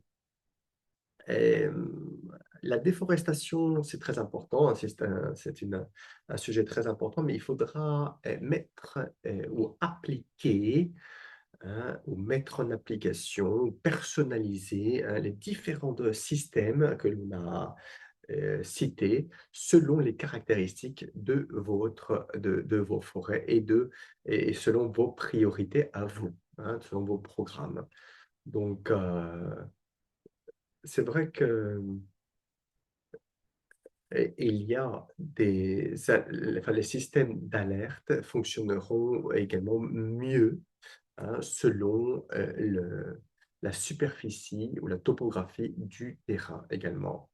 Speaker 1: euh, la déforestation, c'est très important, hein, un sujet très important, mais il faudra mettre ou appliquer, hein, ou mettre en application, ou personnaliser, hein, les différents systèmes que l'on a cités selon les caractéristiques de vos forêts et selon vos priorités à vous, hein, selon vos programmes. Donc, c'est vrai que il y a enfin, les systèmes d'alerte fonctionneront également mieux, hein, selon la superficie ou la topographie du terrain également.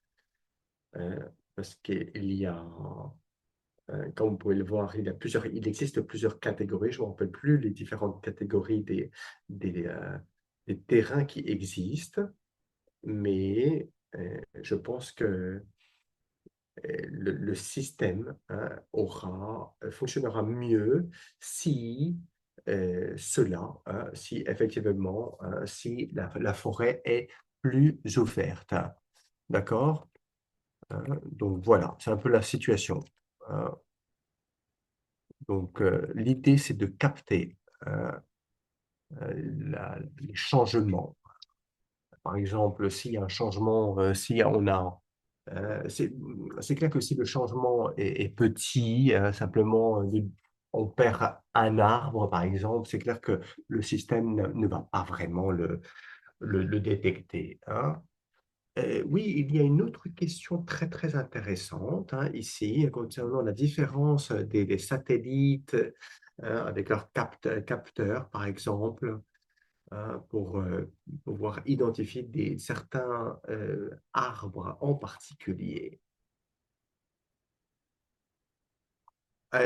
Speaker 1: Parce qu'il y a, comme vous pouvez le voir, il existe plusieurs catégories. Je ne me rappelle plus les différentes catégories des, euh, des terrains qui existent, mais je pense que le système, hein, fonctionnera mieux si si effectivement, hein, si la forêt est plus ouverte. D'accord? Donc voilà, c'est un peu la situation. Hein. Donc l'idée, c'est de capter euh, les changements. Par exemple, s'il y a un changement, si on a c'est clair que si le changement est petit, simplement on perd un arbre, par exemple, c'est clair que le système ne va pas vraiment le détecter. Hein. Oui, il y a une autre question très très intéressante, hein, ici concernant la différence des satellites, avec leurs capteurs, par exemple, hein, pour pouvoir identifier certains arbres en particulier.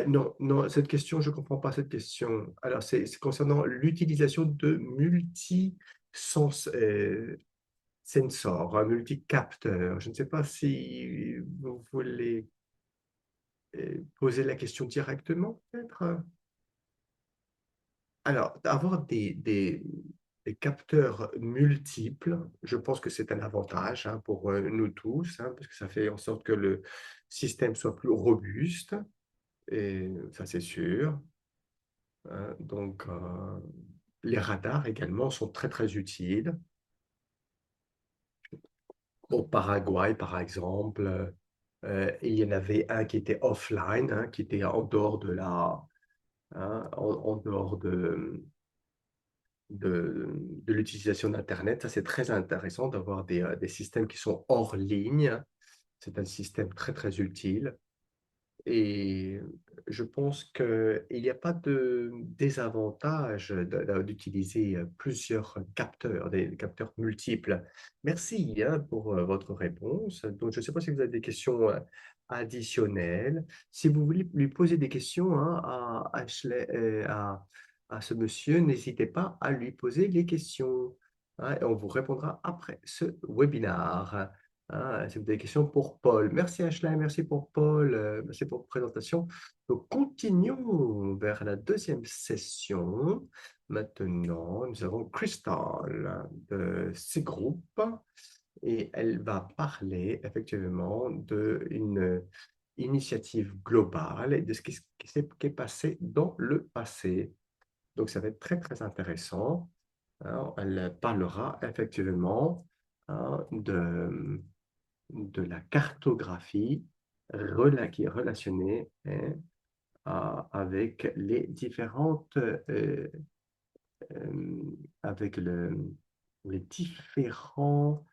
Speaker 1: Non, non, cette question, je ne comprends pas cette question. Alors, c'est concernant l'utilisation de sensors, hein, multicapteurs. Je ne sais pas si vous voulez poser la question directement, peut-être. Alors, avoir des capteurs multiples, je pense que c'est un avantage, hein, pour nous tous, hein, parce que ça fait en sorte que le système soit plus robuste, et ça c'est sûr. Hein. Donc, les radars également sont très très utiles. Au Paraguay, par exemple, il y en avait un qui était offline, hein, qui était en dehors en dehors de l'utilisation d'Internet. Ça, c'est très intéressant d'avoir des systèmes qui sont hors ligne. C'est un système très, très utile. Et je pense qu'il n'y a pas de désavantage d'utiliser plusieurs capteurs, des capteurs multiples. Merci, hein, pour votre réponse. Donc, je ne sais pas si vous avez des questions additionnelles. Si vous voulez lui poser des questions, hein, à Ashley, à ce monsieur, n'hésitez pas à lui poser les questions. Hein, et on vous répondra après ce webinaire. Ah, c'est des questions pour Paul. Merci Ashley, merci pour Paul, merci pour la présentation. Donc, continuons vers la deuxième session. Maintenant, nous avons Crystal de C-Group et elle va parler effectivement d'une initiative globale et de ce qui est passé dans le passé. Donc, ça va être très, très intéressant. Alors, elle parlera effectivement, hein, de la cartographie qui est relationnée, hein, avec les différentes avec les différents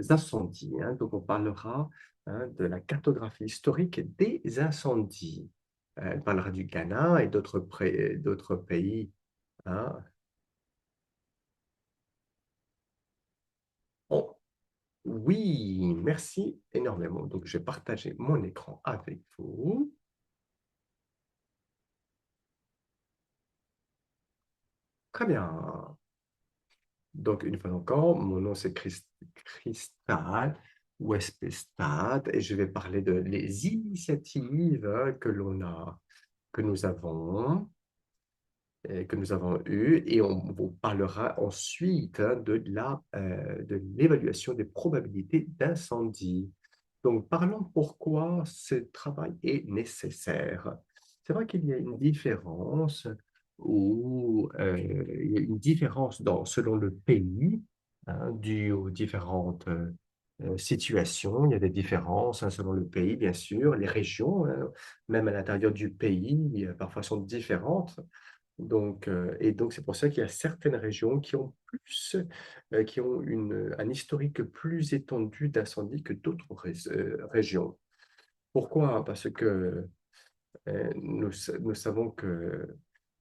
Speaker 1: incendies. Hein. Donc, on parlera, hein, de la cartographie historique des incendies. Elle parlera du Ghana et d'autres pays. Hein. Oh, oui, merci énormément. Donc, je vais partager mon écran avec vous. Très bien. Donc, une fois encore, mon nom c'est Cristal Westpestad et je vais parler de les initiatives, hein, que l'on a que nous avons, eu, et on vous parlera ensuite de l'évaluation des probabilités d'incendie. Donc, parlons pourquoi ce travail est nécessaire. C'est vrai qu'il y a une différence il y a une différence selon le pays, hein, due aux différentes situations. Il y a des différences, hein, selon le pays, bien sûr. Les régions, hein, même à l'intérieur du pays, parfois sont différentes. Donc, c'est pour ça qu'il y a certaines régions qui ont qui ont un historique plus étendu d'incendie que d'autres régions. Pourquoi? Parce que nous savons que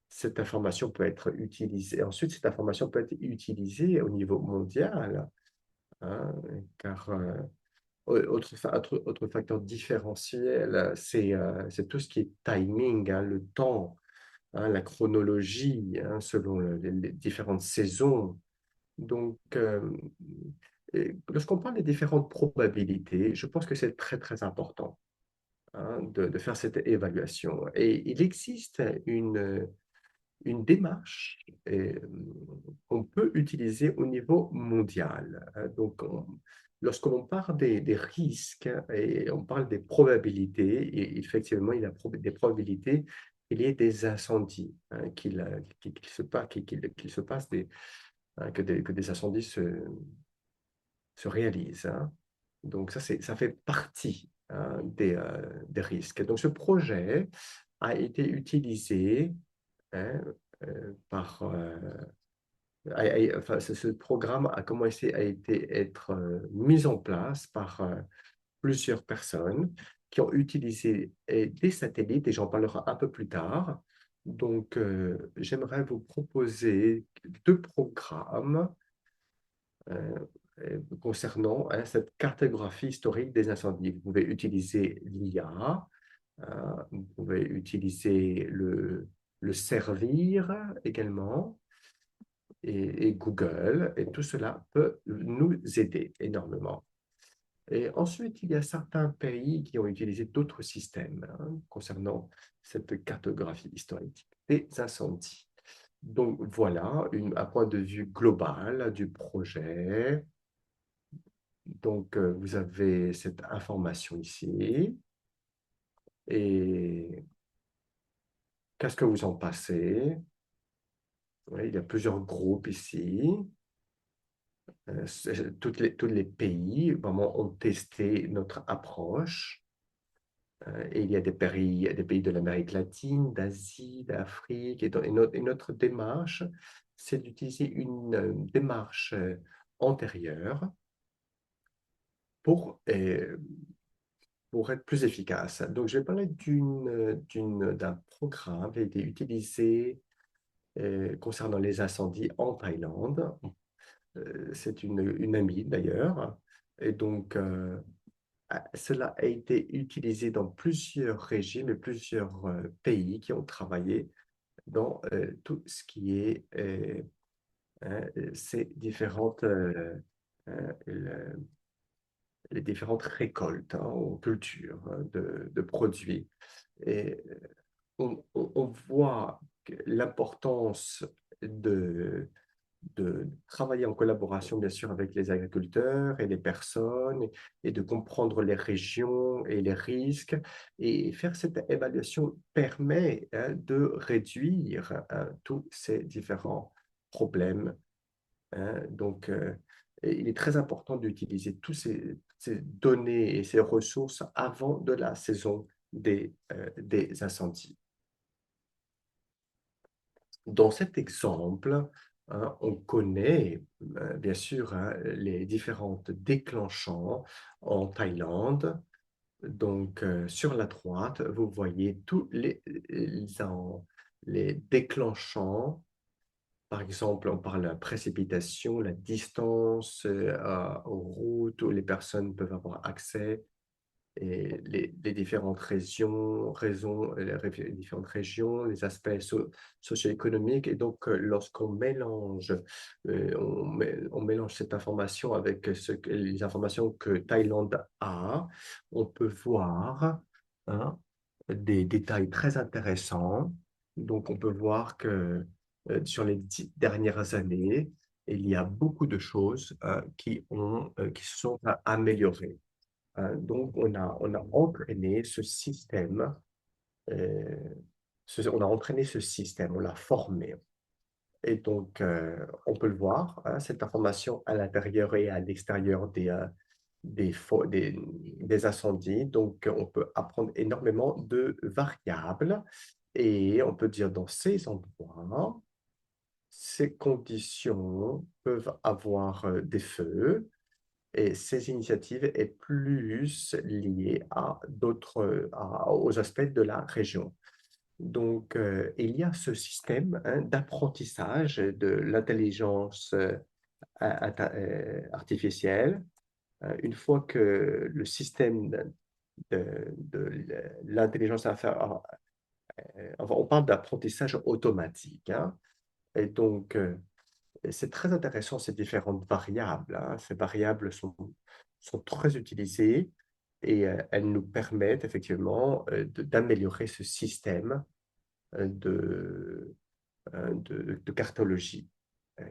Speaker 1: cette information peut être utilisée. Ensuite, cette information peut être utilisée au niveau mondial, hein, car autre facteur différentiel, c'est tout ce qui est timing, hein, le temps, hein, la chronologie, hein, selon les différentes saisons. Donc, lorsqu'on parle des différentes probabilités, je pense que c'est très, très important, hein, de faire cette évaluation. Et il existe une démarche qu'on peut utiliser au niveau mondial. Donc, lorsque l'on parle des risques et on parle des probabilités, et effectivement, il y a des probabilités qu'il y ait des incendies, hein, qu'il se passe hein, que des incendies se réalisent, hein. Donc, ça fait partie, hein, des risques. Donc, ce projet a été utilisé, hein, par enfin, ce programme a commencé à être mis en place par plusieurs personnes qui ont utilisé des satellites, et j'en parlerai un peu plus tard. Donc, j'aimerais vous proposer deux programmes euh, concernant, hein, cette cartographie historique des incendies. Vous pouvez utiliser l'IA, vous pouvez utiliser le Servir également, et Google, et tout cela peut nous aider énormément. Et ensuite, il y a certains pays qui ont utilisé d'autres systèmes, hein, concernant cette cartographie historique des incendies. Donc voilà un point de vue global du projet. Donc, vous avez cette information ici. Et qu'est-ce que vous en pensez? Oui, il y a plusieurs groupes ici. Tous les pays vraiment ont testé notre approche. Et il y a des pays de l'Amérique latine, d'Asie, d'Afrique. Et notre démarche, c'est d'utiliser une démarche antérieure pour, euh, pour être plus efficace. Donc, je vais parler d'un programme qui a été utilisé concernant les incendies en Thaïlande. C'est une amie d'ailleurs. Et donc, cela a été utilisé dans plusieurs régimes et plusieurs pays qui ont travaillé dans tout ce qui est ces les différentes récoltes, hein, ou cultures, hein, de produits. Et on voit l'importance de travailler en collaboration, bien sûr, avec les agriculteurs et les personnes, et de comprendre les régions et les risques. Et faire cette évaluation permet, hein, de réduire, hein, tous ces différents problèmes, hein. Donc, il est très important d'utiliser ces données et ces ressources avant de la saison des incendies. Dans cet exemple, hein, on connaît bien sûr, hein, les différentes déclenchants en Thaïlande. Donc, sur la droite, vous voyez tous les déclenchants. Par exemple, on parle de la précipitation, la distance aux routes où les personnes peuvent avoir accès, et les différentes les différentes régions, les aspects socio-économiques. Et donc, lorsqu'on mélange, on mélange cette information avec les informations que Thaïlande a, on peut voir, hein, des détails très intéressants. Donc, on peut voir que sur les 10 dernières années, il y a beaucoup de choses qui se sont améliorées. Donc, on a entraîné ce système, euh, on a entraîné ce système, on l'a formé. Et donc, on peut le voir, hein, cette information à l'intérieur et à l'extérieur des incendies. Donc, on peut apprendre énormément de variables et on peut dire dans ces endroits, ces conditions peuvent avoir des feux et ces initiatives est plus liées à aux aspects de la région. Donc, il y a ce système, hein, d'apprentissage de l'intelligence artificielle. Une fois que le système de l'intelligence artificielle, enfin, on parle d'apprentissage automatique, hein. Et donc, c'est très intéressant ces différentes variables, hein. Ces variables sont très utilisées et elles nous permettent effectivement d'améliorer ce système de, de cartologie euh,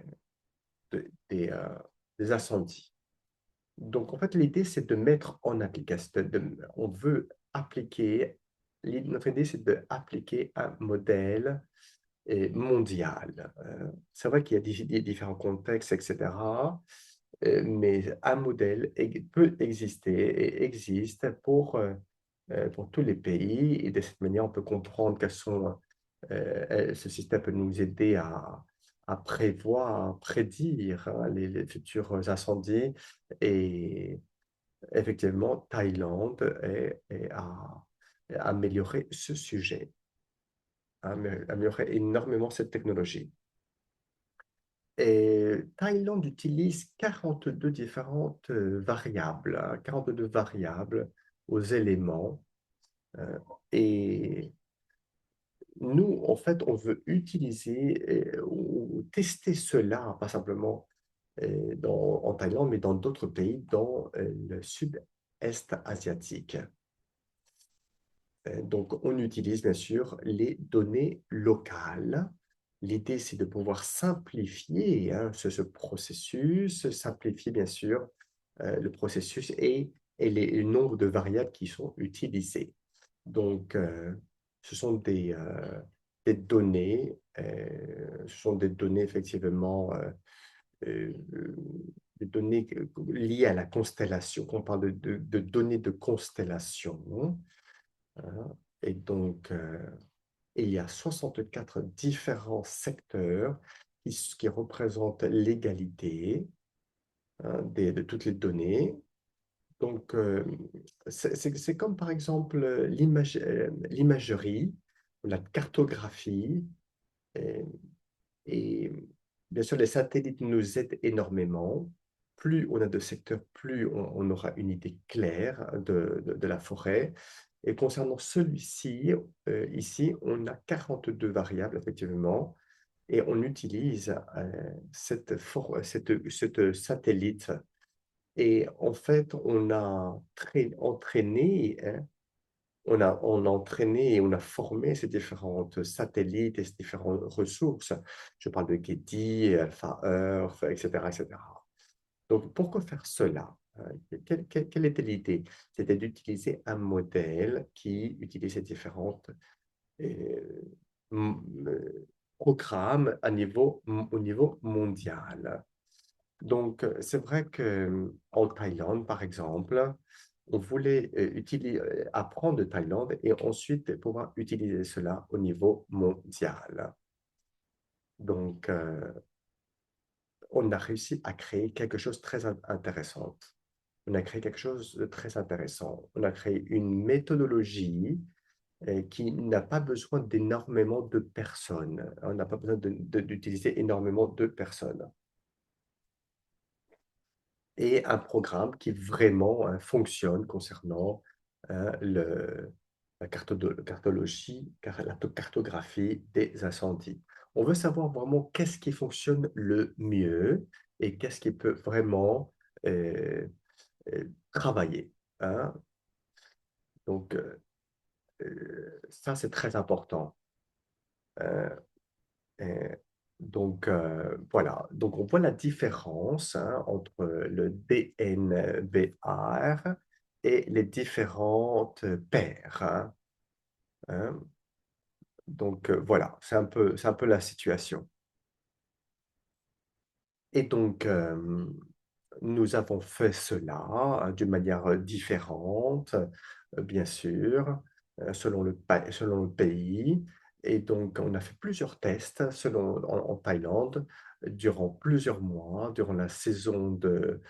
Speaker 1: des des incendies. Donc, en fait, l'idée, c'est de mettre en application. On veut appliquer, notre idée, c'est d'appliquer un modèle mondial. C'est vrai qu'il y a des différents contextes, etc. Mais un modèle peut exister et existe pour tous les pays. Et de cette manière, on peut comprendre quels sont ce système peut nous aider à prévoir, à prédire, hein, les futurs incendies. Et effectivement, Thaïlande a amélioré ce sujet, a amélioré énormément cette technologie. Et Thaïlande utilise 42 différentes variables, hein, 42 variables aux éléments. euh, et nous, en fait, on veut utiliser ou tester cela, pas simplement en Thaïlande, mais dans d'autres pays, dans le sud-est asiatique. Donc, on utilise bien sûr les données locales. L'idée, c'est de pouvoir simplifier, hein, ce processus, simplifier bien sûr le processus et le nombre de variables qui sont utilisées. Donc, ce sont des données, effectivement, euh, euh, des données liées à la constellation. Quand on parle de données de constellation, hein. Et donc, il y a 64 différents secteurs qui représentent l'égalité, hein, de toutes les données. Donc, c'est comme par exemple l'imagerie, la cartographie, et, et bien sûr, les satellites nous aident énormément. Plus on a de secteurs, plus on aura une idée claire de la forêt. Et concernant celui-ci, ici, on a 42 variables, effectivement, et on utilise cette satellite. Et en fait, on a entraîné, hein, on a entraîné et on a formé ces différentes satellites et ces différentes ressources. Je parle de Getty, Alpha Earth, etc., etc. Donc, pourquoi faire cela? Quelle était l'idée? C'était d'utiliser un modèle qui utilise ces différentes euh, m- programmes au niveau mondial. Donc, c'est vrai que en Thaïlande, par exemple, on voulait apprendre de Thaïlande et ensuite pouvoir utiliser cela au niveau mondial. Donc, on a réussi à créer quelque chose de très intéressant. On a créé quelque chose de très intéressant. On a créé une méthodologie qui n'a pas besoin d'énormément de personnes. On n'a pas besoin d'utiliser énormément de personnes. Et un programme qui vraiment, hein, fonctionne concernant la cartologie, la cartographie des incendies. On veut savoir vraiment qu'est-ce qui fonctionne le mieux et qu'est-ce qui peut vraiment travailler, hein. Donc, Ça, c'est très important. Euh, et voilà. Donc, on voit la différence hein, entre le DNBR et les différentes paires. Hein. Donc, voilà, c'est un peu la situation. Et donc, nous avons fait cela d'une manière différente, bien sûr, selon le pays. Et donc, on a fait plusieurs tests en Thaïlande durant plusieurs mois, durant la saison de,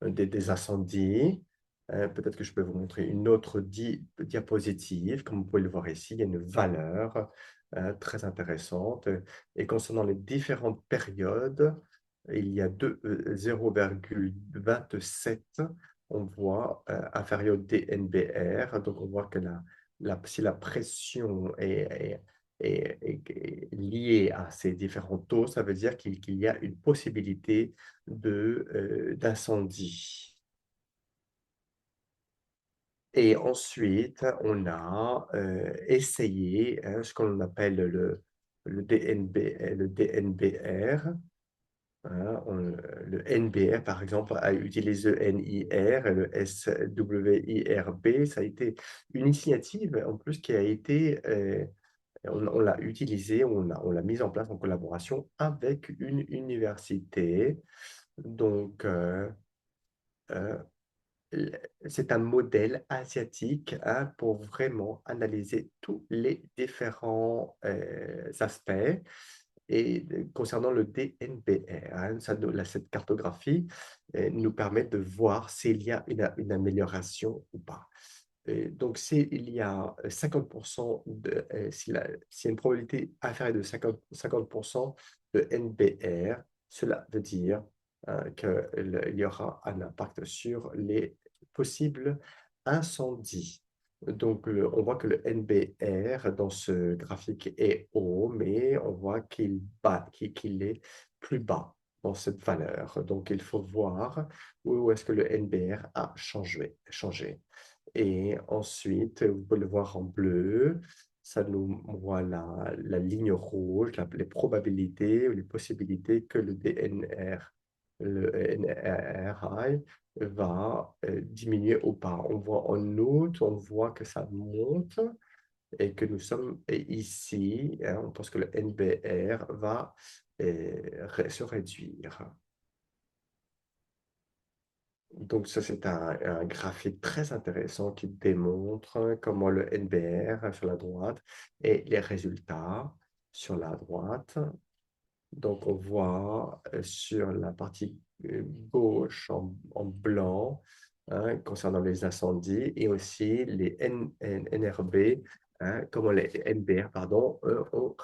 Speaker 1: des incendies. Peut-être que je peux vous montrer une autre diapositive. Comme vous pouvez le voir ici, il y a une valeur très intéressante. Et concernant les différentes périodes, il y a 0,27, on voit inférieur au DNBR. Donc, on voit que si la pression est liée à ces différents taux, ça veut dire qu'il y a une possibilité d'incendie. Et ensuite, on a essayé ce qu'on appelle le DNBR. Hein, le NBR, par exemple, a utilisé le NIR et le SWIRB. Ça a été une initiative, en plus, qui a été, on l'a utilisé, on l'a mise en place en collaboration avec une université. Donc, euh, c'est un modèle asiatique hein, pour vraiment analyser tous les différents aspects. Et concernant le DNBR, hein, cette cartographie nous permet de voir s'il y a une amélioration ou pas. Donc, s'il y a 50% s'il y a une probabilité inférieure de 50% de NBR, cela veut dire qu'il y aura un impact sur les possibles incendies. Donc, on voit que le NBR dans ce graphique est haut, mais on voit qu'il est plus bas dans cette valeur. Donc, il faut voir où est-ce que le NBR a changé. Et ensuite, vous pouvez le voir en bleu, ça nous voit la ligne rouge, les probabilités ou les possibilités que le NRI va diminuer ou pas. On voit en août, on voit que ça monte et que nous sommes ici, hein, on pense que le NBR va se réduire. Donc ça, c'est un graphique très intéressant qui démontre comment le NBR sur la droite et les résultats sur la droite. Donc on voit sur la partie gauche en blanc hein, concernant les incendies et aussi les NRB, hein, comment les NBR, pardon, ont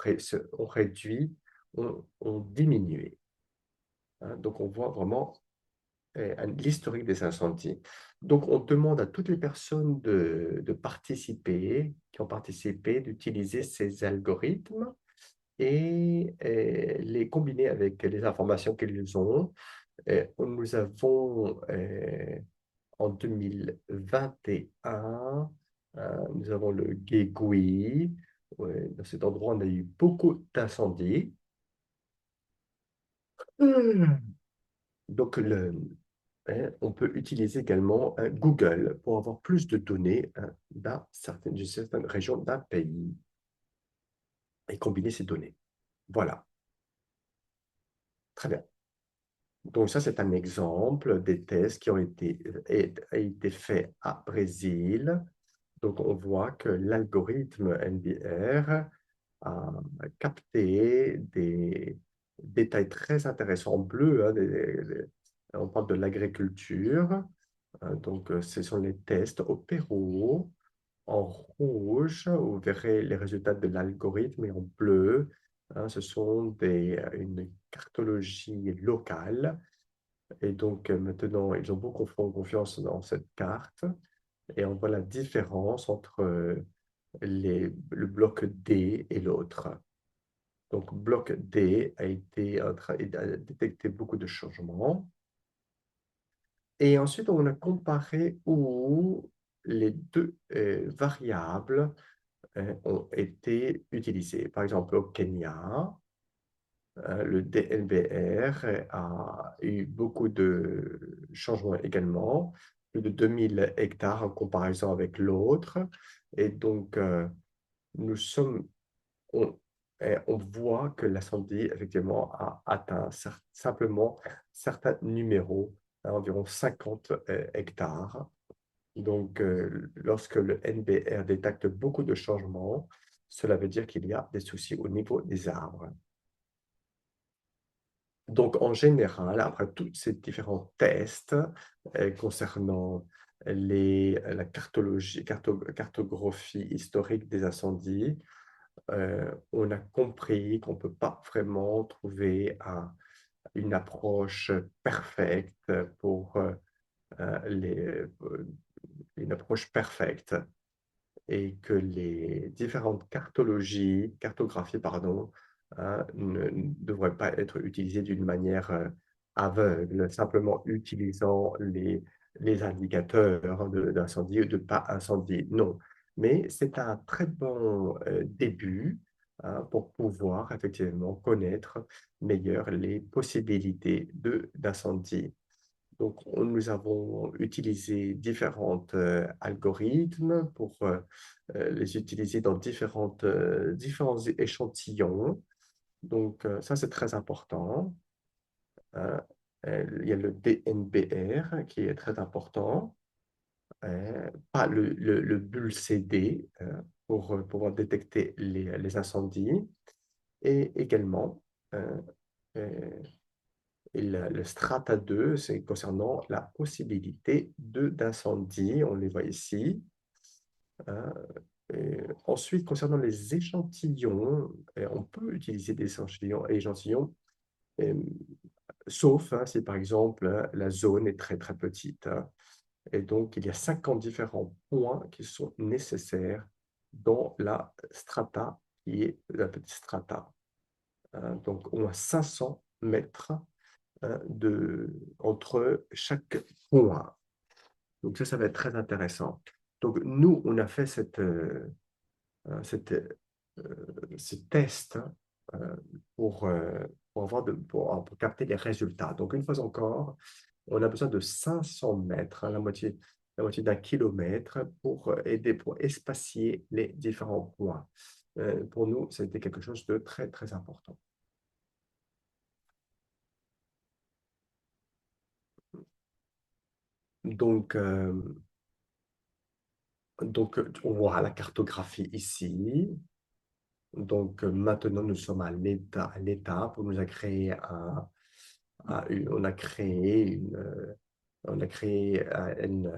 Speaker 1: réduit, ont diminué. Hein. Donc on voit vraiment l'historique des incendies. Donc, on demande à toutes les personnes de participer, qui ont participé, d'utiliser ces algorithmes et les combiner avec les informations qu'ils ont. Nous avons, en 2021, nous avons le Guégui. Ouais, dans cet endroit, on a eu beaucoup d'incendies. Donc, on peut utiliser également Google pour avoir plus de données d'une certaine région d'un pays et combiner ces données. Voilà, très bien. Donc ça, c'est un exemple des tests qui ont été faits à Brésil. Donc on voit que l'algorithme NBR a capté des détails très intéressants en bleu. Hein, on parle de l'agriculture. Donc, ce sont les tests au Pérou. En rouge, vous verrez les résultats de l'algorithme et en bleu, hein, ce sont une cartologie locale. Et donc, maintenant, ils ont beaucoup confiance dans cette carte. Et on voit la différence entre le bloc D et l'autre. Donc, bloc D a détecté beaucoup de changements. Et ensuite, on a comparé où les deux variables ont été utilisées. Par exemple, au Kenya, le DNBR a eu beaucoup de changements également, plus de 2 000 hectares en comparaison avec l'autre. Et donc, nous sommes, on, on voit que l'incendie, effectivement, a atteint simplement certains numéros, environ 50 hectares. Donc, lorsque le NBR détecte beaucoup de changements, cela veut dire qu'il y a des soucis au niveau des arbres. Donc, en général, après tous ces différents tests concernant la cartographie historique des incendies, on a compris qu'on ne peut pas vraiment trouver une approche parfaite pour une approche parfaite et que les différentes cartographies, pardon, ne devraient pas être utilisées d'une manière aveugle, simplement utilisant les indicateurs d'incendie ou de pas incendie. Non, mais c'est un très bon début pour pouvoir effectivement connaître meilleur les possibilités d'incendie. Donc, nous avons utilisé différents algorithmes pour les utiliser dans différents échantillons. Donc, ça, c'est très important. Euh, il y a le DNBR qui est très important, pas le bulle CD pour pouvoir détecter les incendies. Et également, euh, euh, et le strata 2, c'est concernant la possibilité d'incendie, on les voit ici. Hein. Et ensuite, concernant les échantillons, on peut utiliser des échantillons, euh, sauf si par exemple la zone est très très petite. Hein. Et donc, il y a 50 différents points qui sont nécessaires dans la strata, qui est la petite strata. Hein. Donc, on a 500 mètres entre chaque point. Donc ça va être très intéressant. Donc nous, on a fait cette, ce test euh, pour, pour capter les résultats. Donc une fois encore, on a besoin de 500 mètres, hein, la moitié d'un kilomètre, pour aider, pour espacier les différents points. Pour nous, c'était quelque chose de très, très important. Donc, on voit la cartographie ici. Donc, maintenant, nous sommes à l'étape où nous a créé on a créé on a créé une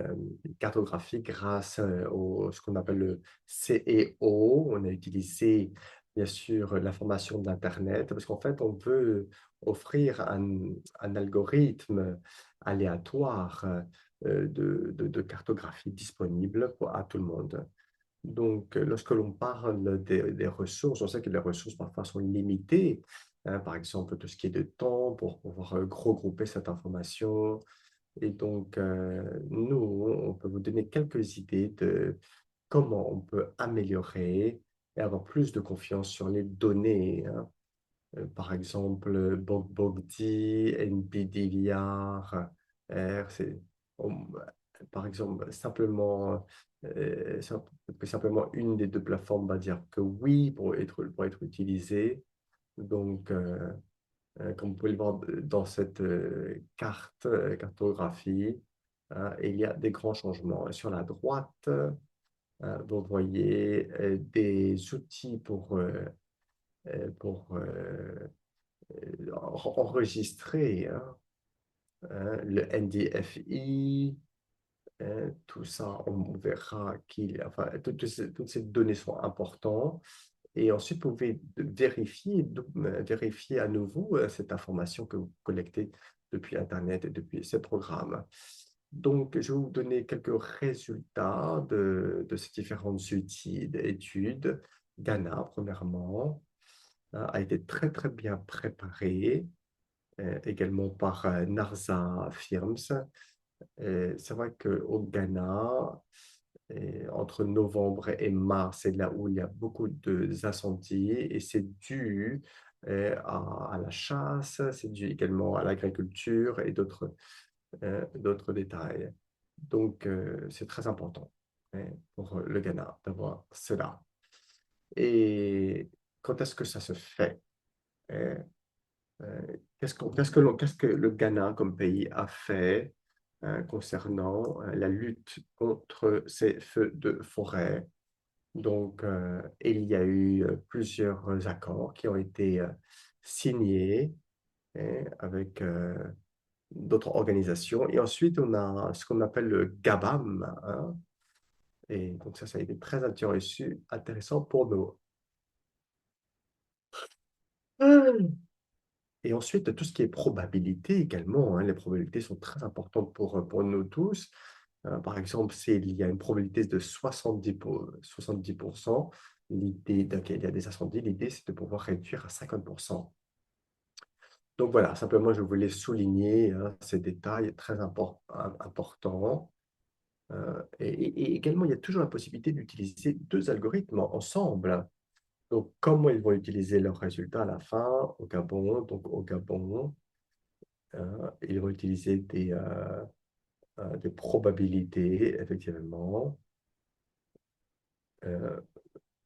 Speaker 1: cartographie grâce au ce qu'on appelle le CEO. On a utilisé, bien sûr, l'information d'Internet parce qu'en fait, on veut offrir un algorithme aléatoire de cartographie disponible à tout le monde. Donc, lorsque l'on parle des ressources, on sait que les ressources parfois sont limitées. Hein, par exemple, tout ce qui est de temps pour pouvoir regrouper cette information. Et donc, nous, on peut vous donner quelques idées de comment on peut améliorer et avoir plus de confiance sur les données. Hein. Par exemple, Bogdi, NPDVR, R, par exemple, simplement une des deux plateformes va dire que oui pour être utilisée. Donc, comme vous pouvez le voir dans cette cartographie, il y a des grands changements. Et sur la droite, vous voyez des outils pour enregistrer le NDFI, tout ça, on verra enfin, toutes ces données sont importantes. Et ensuite, vous pouvez vérifier à nouveau cette information que vous collectez depuis Internet et depuis ces programmes. Donc, je vais vous donner quelques résultats de ces différentes études. Ghana, premièrement, a été très, très bien préparé, également par Narza Firms. C'est vrai qu'au Ghana, Et entre novembre et mars, c'est là où il y a beaucoup d'incendies et c'est dû à la chasse, c'est dû également à l'agriculture et d'autres détails. Donc, c'est très important pour le Ghana d'avoir cela. Et quand est-ce que ça se fait? Euh, qu'est-ce que le Ghana comme pays a fait concernant la lutte contre ces feux de forêt? Donc, il y a eu plusieurs accords qui ont été signés avec d'autres organisations. Et ensuite, on a ce qu'on appelle le GABAM, hein. Et donc, ça a été très intéressant pour nous. Et ensuite, tout ce qui est probabilité également, hein, les probabilités sont très importantes pour nous tous. Par exemple, s'il y a une probabilité de 70%, l'idée, donc il y a des incendies, l'idée c'est de pouvoir réduire à 50%. Donc voilà, simplement je voulais souligner hein, ces détails très importants. Et également, il y a toujours la possibilité d'utiliser deux algorithmes ensemble. Donc, comment ils vont utiliser leurs résultats à la fin au Gabon? Donc, au Gabon, ils vont utiliser des probabilités, effectivement, euh,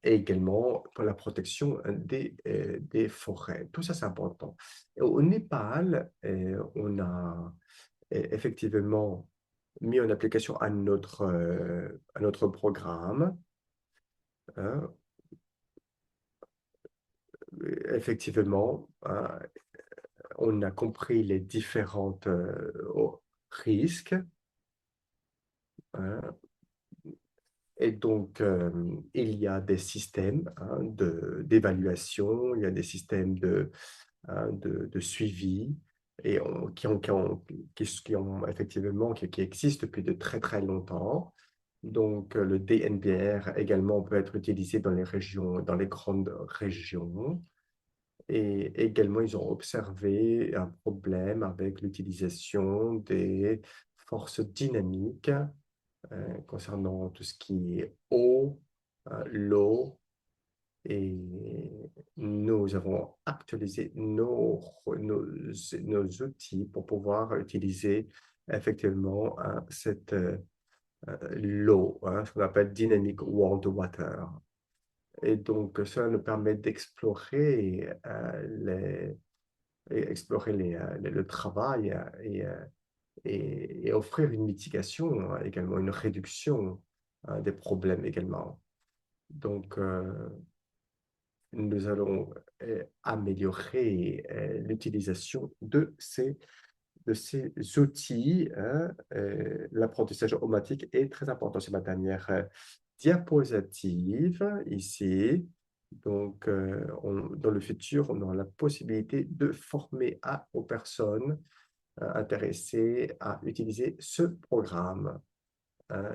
Speaker 1: et également pour la protection des forêts. Tout ça, c'est important. Et au Népal, on a effectivement mis en application à notre programme. Hein. Effectivement, on a compris les différents risques. Hein. Et donc, il y a des systèmes hein, d'évaluation, il y a des systèmes de suivi qui ont effectivement, qui existent depuis de très, très longtemps. Donc, le DNBR également peut être utilisé dans les régions, dans les grandes régions. Et également, ils ont observé un problème avec l'utilisation des forces dynamiques concernant tout ce qui est eau, l'eau, et nous avons actualisé nos outils pour pouvoir utiliser effectivement l'eau, hein, ce qu'on appelle Dynamic World Water. Et donc, cela nous permet d'explorer le travail et offrir une mitigation hein, également, une réduction hein, des problèmes également. Donc, nous allons améliorer l'utilisation de ces outils. Hein. L'apprentissage automatique est très important. C'est ma dernière diapositive ici. Donc, dans le futur, on aura la possibilité de former aux personnes intéressées à utiliser ce programme.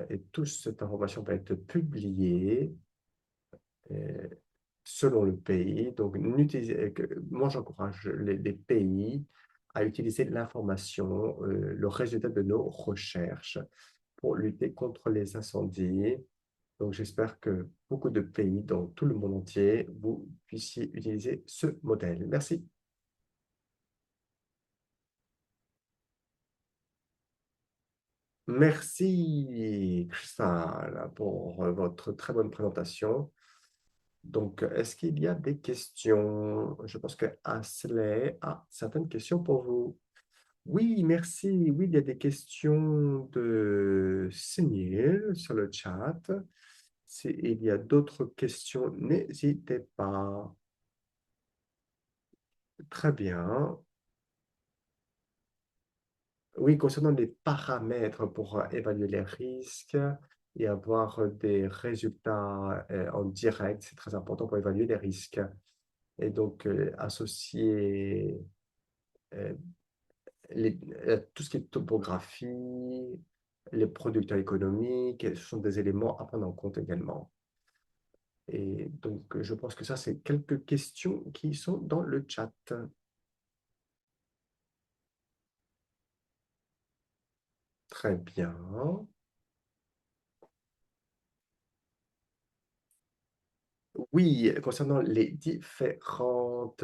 Speaker 1: Et toute cette information va être publiée euh, selon le pays. Donc, moi, j'encourage les pays à utiliser l'information, le résultat de nos recherches pour lutter contre les incendies. Donc, j'espère que beaucoup de pays dans tout le monde entier, vous puissiez utiliser ce modèle. Merci. Merci, Crystal, pour votre très bonne présentation. Donc, est-ce qu'il y a des questions? Je pense que Asley a certaines questions pour vous. Oui, merci. Oui, il y a des questions de Signil sur le chat. Il y a d'autres questions, n'hésitez pas. Très bien. Oui, concernant les paramètres pour évaluer les risques et avoir des résultats en direct, c'est très important pour évaluer les risques. Et donc, associer euh, tout ce qui est topographie, les producteurs économiques, ce sont des éléments à prendre en compte également. Et donc, je pense que ça, c'est quelques questions qui sont dans le chat. Très bien. Oui, concernant les différentes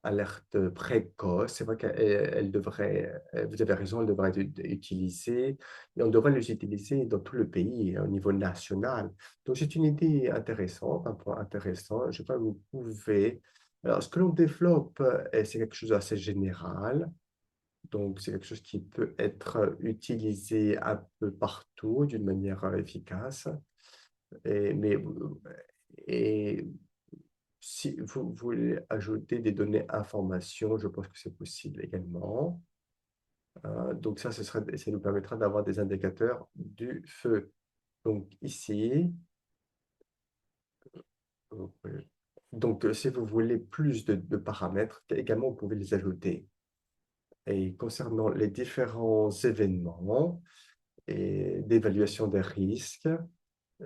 Speaker 1: alertes précoces, c'est vrai qu'elles devraient, vous avez raison, elles devraient être utilisées, et on devrait les utiliser dans tout le pays, au niveau national. Donc, c'est une idée intéressante, un point intéressant. Je sais pas, vous pouvez. Alors, ce que l'on développe, c'est quelque chose d'assez général. Donc, c'est quelque chose qui peut être utilisé un peu partout d'une manière efficace. Mais et si vous voulez ajouter des données informations, je pense que c'est possible également. Donc ça nous permettra d'avoir des indicateurs du feu. Donc ici, euh, si vous voulez plus de paramètres, également vous pouvez les ajouter. Et concernant les différents événements et d'évaluation des risques,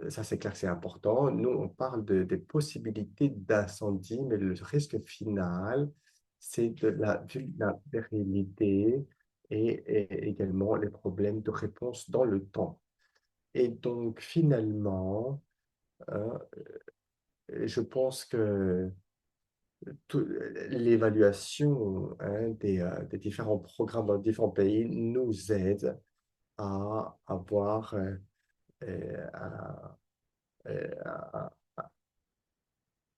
Speaker 1: ça, c'est clair que c'est important. Nous, on parle des possibilités d'incendie, mais le risque final, c'est de la vulnérabilité et également les problèmes de réponse dans le temps. Et donc, finalement, euh, je pense que l'évaluation des différents programmes dans différents pays nous aide à avoir un, un-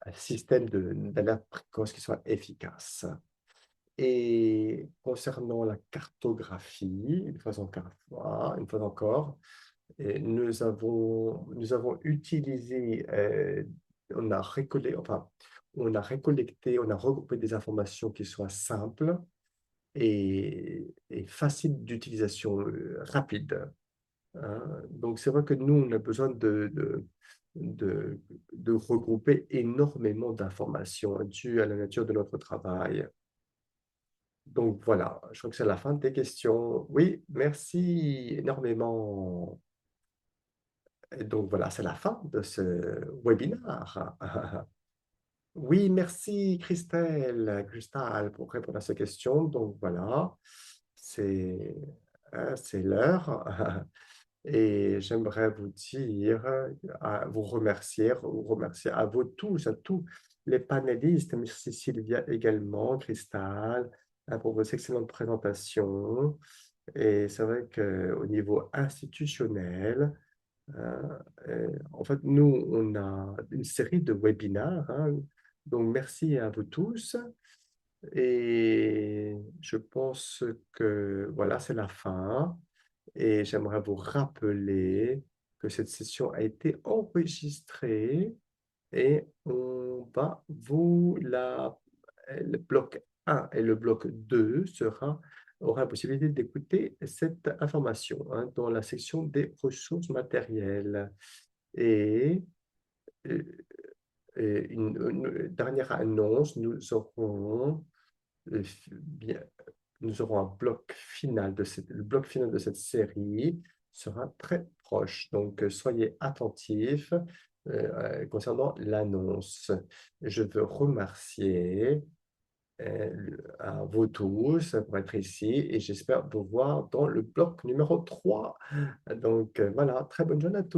Speaker 1: un système d'alerte précoce qui soit efficace. Et concernant la cartographie, une fois encore, nous avons utilisé, on a récolté, on a regroupé des informations qui soient simples et faciles d'utilisation, rapide. Donc, c'est vrai que nous, on a besoin de, de regrouper énormément d'informations dues à la nature de notre travail. Donc, voilà, je crois que c'est la fin de tes questions. Oui, merci énormément. Et donc, voilà, c'est la fin de ce webinaire. Oui, merci Christelle, pour répondre à ces questions. Donc, voilà, c'est c'est l'heure. Et j'aimerais vous dire, vous remercier à vous tous, à tous les panélistes, merci Sylvia également, Cristal, pour vos excellentes présentations. Et c'est vrai qu'au niveau institutionnel, en fait, nous, on a une série de webinaires, hein. Donc merci à vous tous. Et je pense que voilà, c'est la fin. Et j'aimerais vous rappeler que cette session a été enregistrée et on va le bloc un et le bloc 2 aura la possibilité d'écouter cette information, hein, dans la section des ressources matérielles. Et, euh, et une dernière annonce, euh, bien, nous aurons un bloc final le bloc final de cette série sera très proche. Donc, soyez attentifs concernant l'annonce. Je veux remercier à vous tous pour être ici et j'espère vous voir dans le bloc numéro 3. Donc, voilà, très bonne journée à tous.